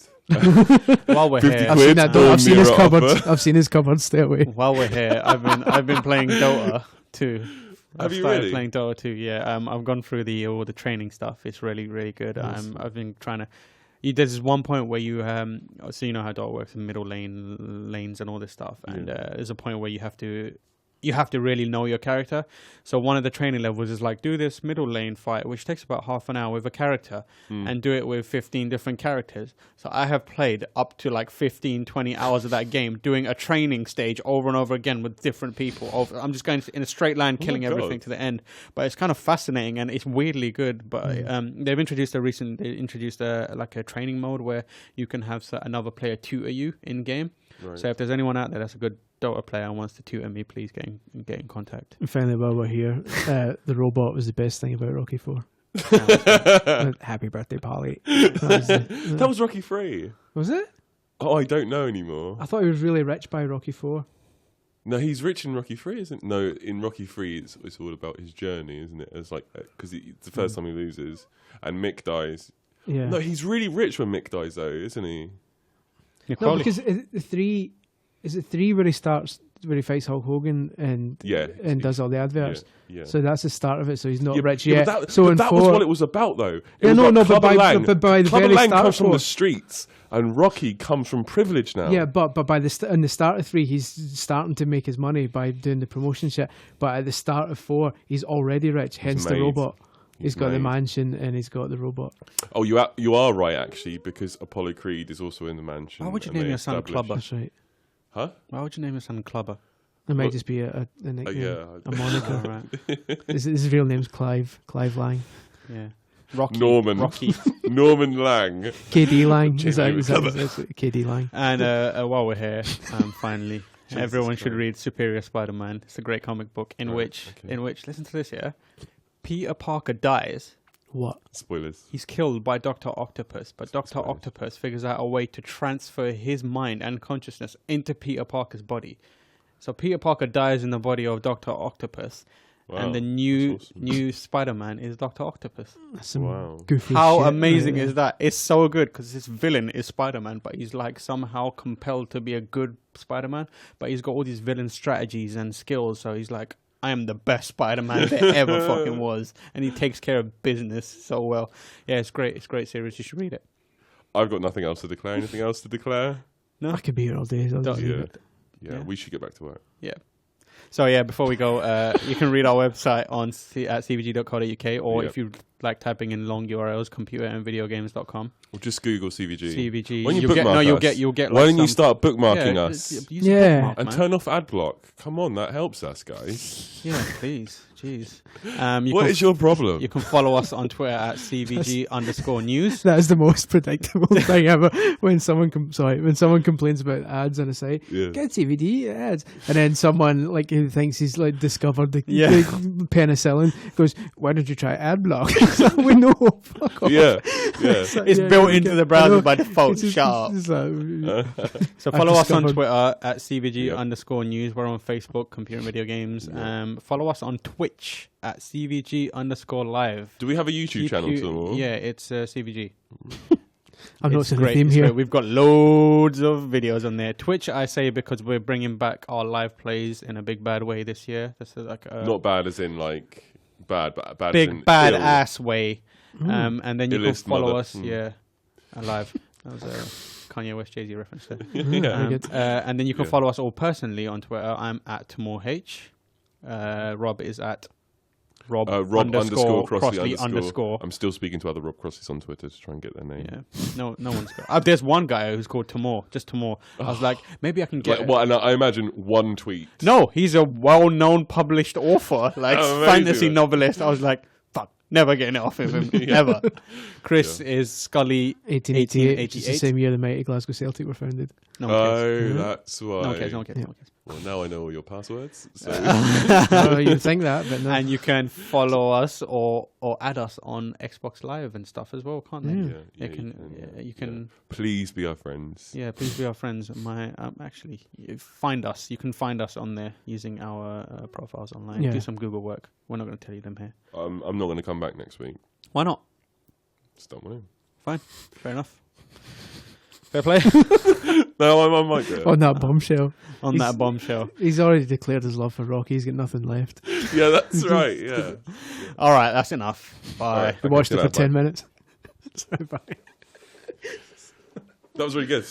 While we're here, I've seen that. I've seen his cupboard. I've seen his cupboard. Stay away. While we're here, I've been playing Dota 2. Have you started really? playing Dota 2? Yeah. I've gone through all the training stuff. It's really, really good. Awesome. I've been trying to. There's this one point where you so you know how Dota works in middle lanes and all this stuff, and there's a point where you have to really know your character. So one of the training levels is like, do this middle lane fight, which takes about half an hour with a character, and do it with 15 different characters. So I have played up to like 15, 20 hours of that game, doing a training stage over and over again with different people. I'm just going in a straight line, killing everything to the end. But it's kind of fascinating, and it's weirdly good. But they've introduced a training mode where you can have another player tutor you in game. Right. So if there's anyone out there that's a good Dota player and wants to tutor me, please get in contact. And finally, while we're here, the robot was the best thing about Rocky 4. Happy birthday, Polly. That was Rocky 3. Was it? Oh, I don't know anymore. I thought he was really rich by Rocky 4. No, he's rich in Rocky 3, isn't it? No, in Rocky 3, it's all about his journey, isn't it? It's like, because it's the first time he loses, and Mick dies. Yeah. No, he's really rich when Mick dies, though, isn't he? No, because the 3... Is it 3 where he fights Hulk Hogan and does all the adverts? Yeah. So that's the start of it. So he's not rich yet. But that, so but that was what it was about, though. But by the Clubber very Lang start comes from the streets, and Rocky comes from privilege now. Yeah, but by in the start of 3, he's starting to make his money by doing the promotion shit. But at the start of 4, he's already rich. Hence the robot. He's got the mansion and he's got the robot. Oh, you are right, actually, because Apollo Creed is also in the mansion. Why would you name your son Clubber? That's right. Huh? Why would you name your son Clubber? It might just be a nickname, a moniker. Right. His real name's Clive Lang. Yeah. Rocky. Norman Lang. KD Lang. Is that KD Lang? And while we're here, finally, everyone should read Superior Spider-Man. It's a great comic book in which listen to this, Peter Parker dies. What? Spoilers. He's killed by Dr. Octopus, but Dr. Octopus figures out a way to transfer his mind and consciousness into Peter Parker's body. So Peter Parker dies in the body of Dr. Octopus, and the new Spider-Man is Dr. Octopus. That's some goofy How shit, amazing is that? It's so good because this villain is Spider-Man, but he's like somehow compelled to be a good Spider-Man, but he's got all these villain strategies and skills, so he's like, I am the best Spider-Man there ever fucking was. And he takes care of business so well. Yeah, it's great. It's a great series. You should read it. I've got nothing else to declare. Anything else to declare? No? I could be here all day. Yeah, we should get back to work. Yeah. So, before we go, you can read our website at cvg.co.uk, or if you like typing in long URLs, computerandvideogames.com. Or just Google CVG. CVG. When you'll get. Why don't you start bookmarking us? Yeah. And turn off ad block. Come on, that helps us, guys. Yeah, please. Jeez. What is your problem? You can follow us on Twitter at CVG_news. That is the most predictable thing ever. When someone complains about ads on a site, get CVD ads, and then someone like who thinks he's like discovered the penicillin goes, "Why don't you try ad block?" We know. Fuck off. Yeah. It's built into the browser by default. Shut up. So follow us on Twitter at CVG_news. We're on Facebook, Computer and Video Games. Follow us on Twitch at CVG_live. Do we have a YouTube channel tomorrow? Yeah, it's CVG. I'm not seeing the theme here. Great. We've got loads of videos on there. Twitch, I say, because we're bringing back our live plays in a big bad way this year. This is like not bad as in like bad, but bad big as in bad ill. Ass way. And then you can follow us. Yeah, alive. That was a Kanye West Jay-Z reference there. And then you can follow us all personally on Twitter. I'm at Tamoor H. Rob is at Rob _Crossley_. I'm still speaking to other Rob Crossleys on Twitter to try and get their name. Yeah, no one's got. There's one guy who's called Tamoor, just Tamoor. I was like, maybe I can get. And I imagine one tweet. No, he's a well-known published author, like fantasy novelist. I was like, fuck, never getting it off of him, ever. Chris is Scully 1888. It's the same year the mighty Glasgow Celtic were founded. No one cares. That's why. No one cares. No one cares. No one cares. Well, now I know all your passwords. So. You think that, but no. And you can follow us or add us on Xbox Live and stuff as well, can't they? You can. Please be our friends. Yeah, please be our friends. Actually, find us. You can find us on there using our profiles online. Do some Google work. We're not going to tell you them here. I'm not going to come back next week. Why not? Just don't want to. Fine. Fair enough. Fair play. No, I might do it. On that bombshell. That bombshell. He's already declared his love for Rocky. He's got nothing left. Yeah, that's right. Yeah. All right, that's enough. Bye. Right, We watched it for 10 minutes. Sorry, bye. That was really good.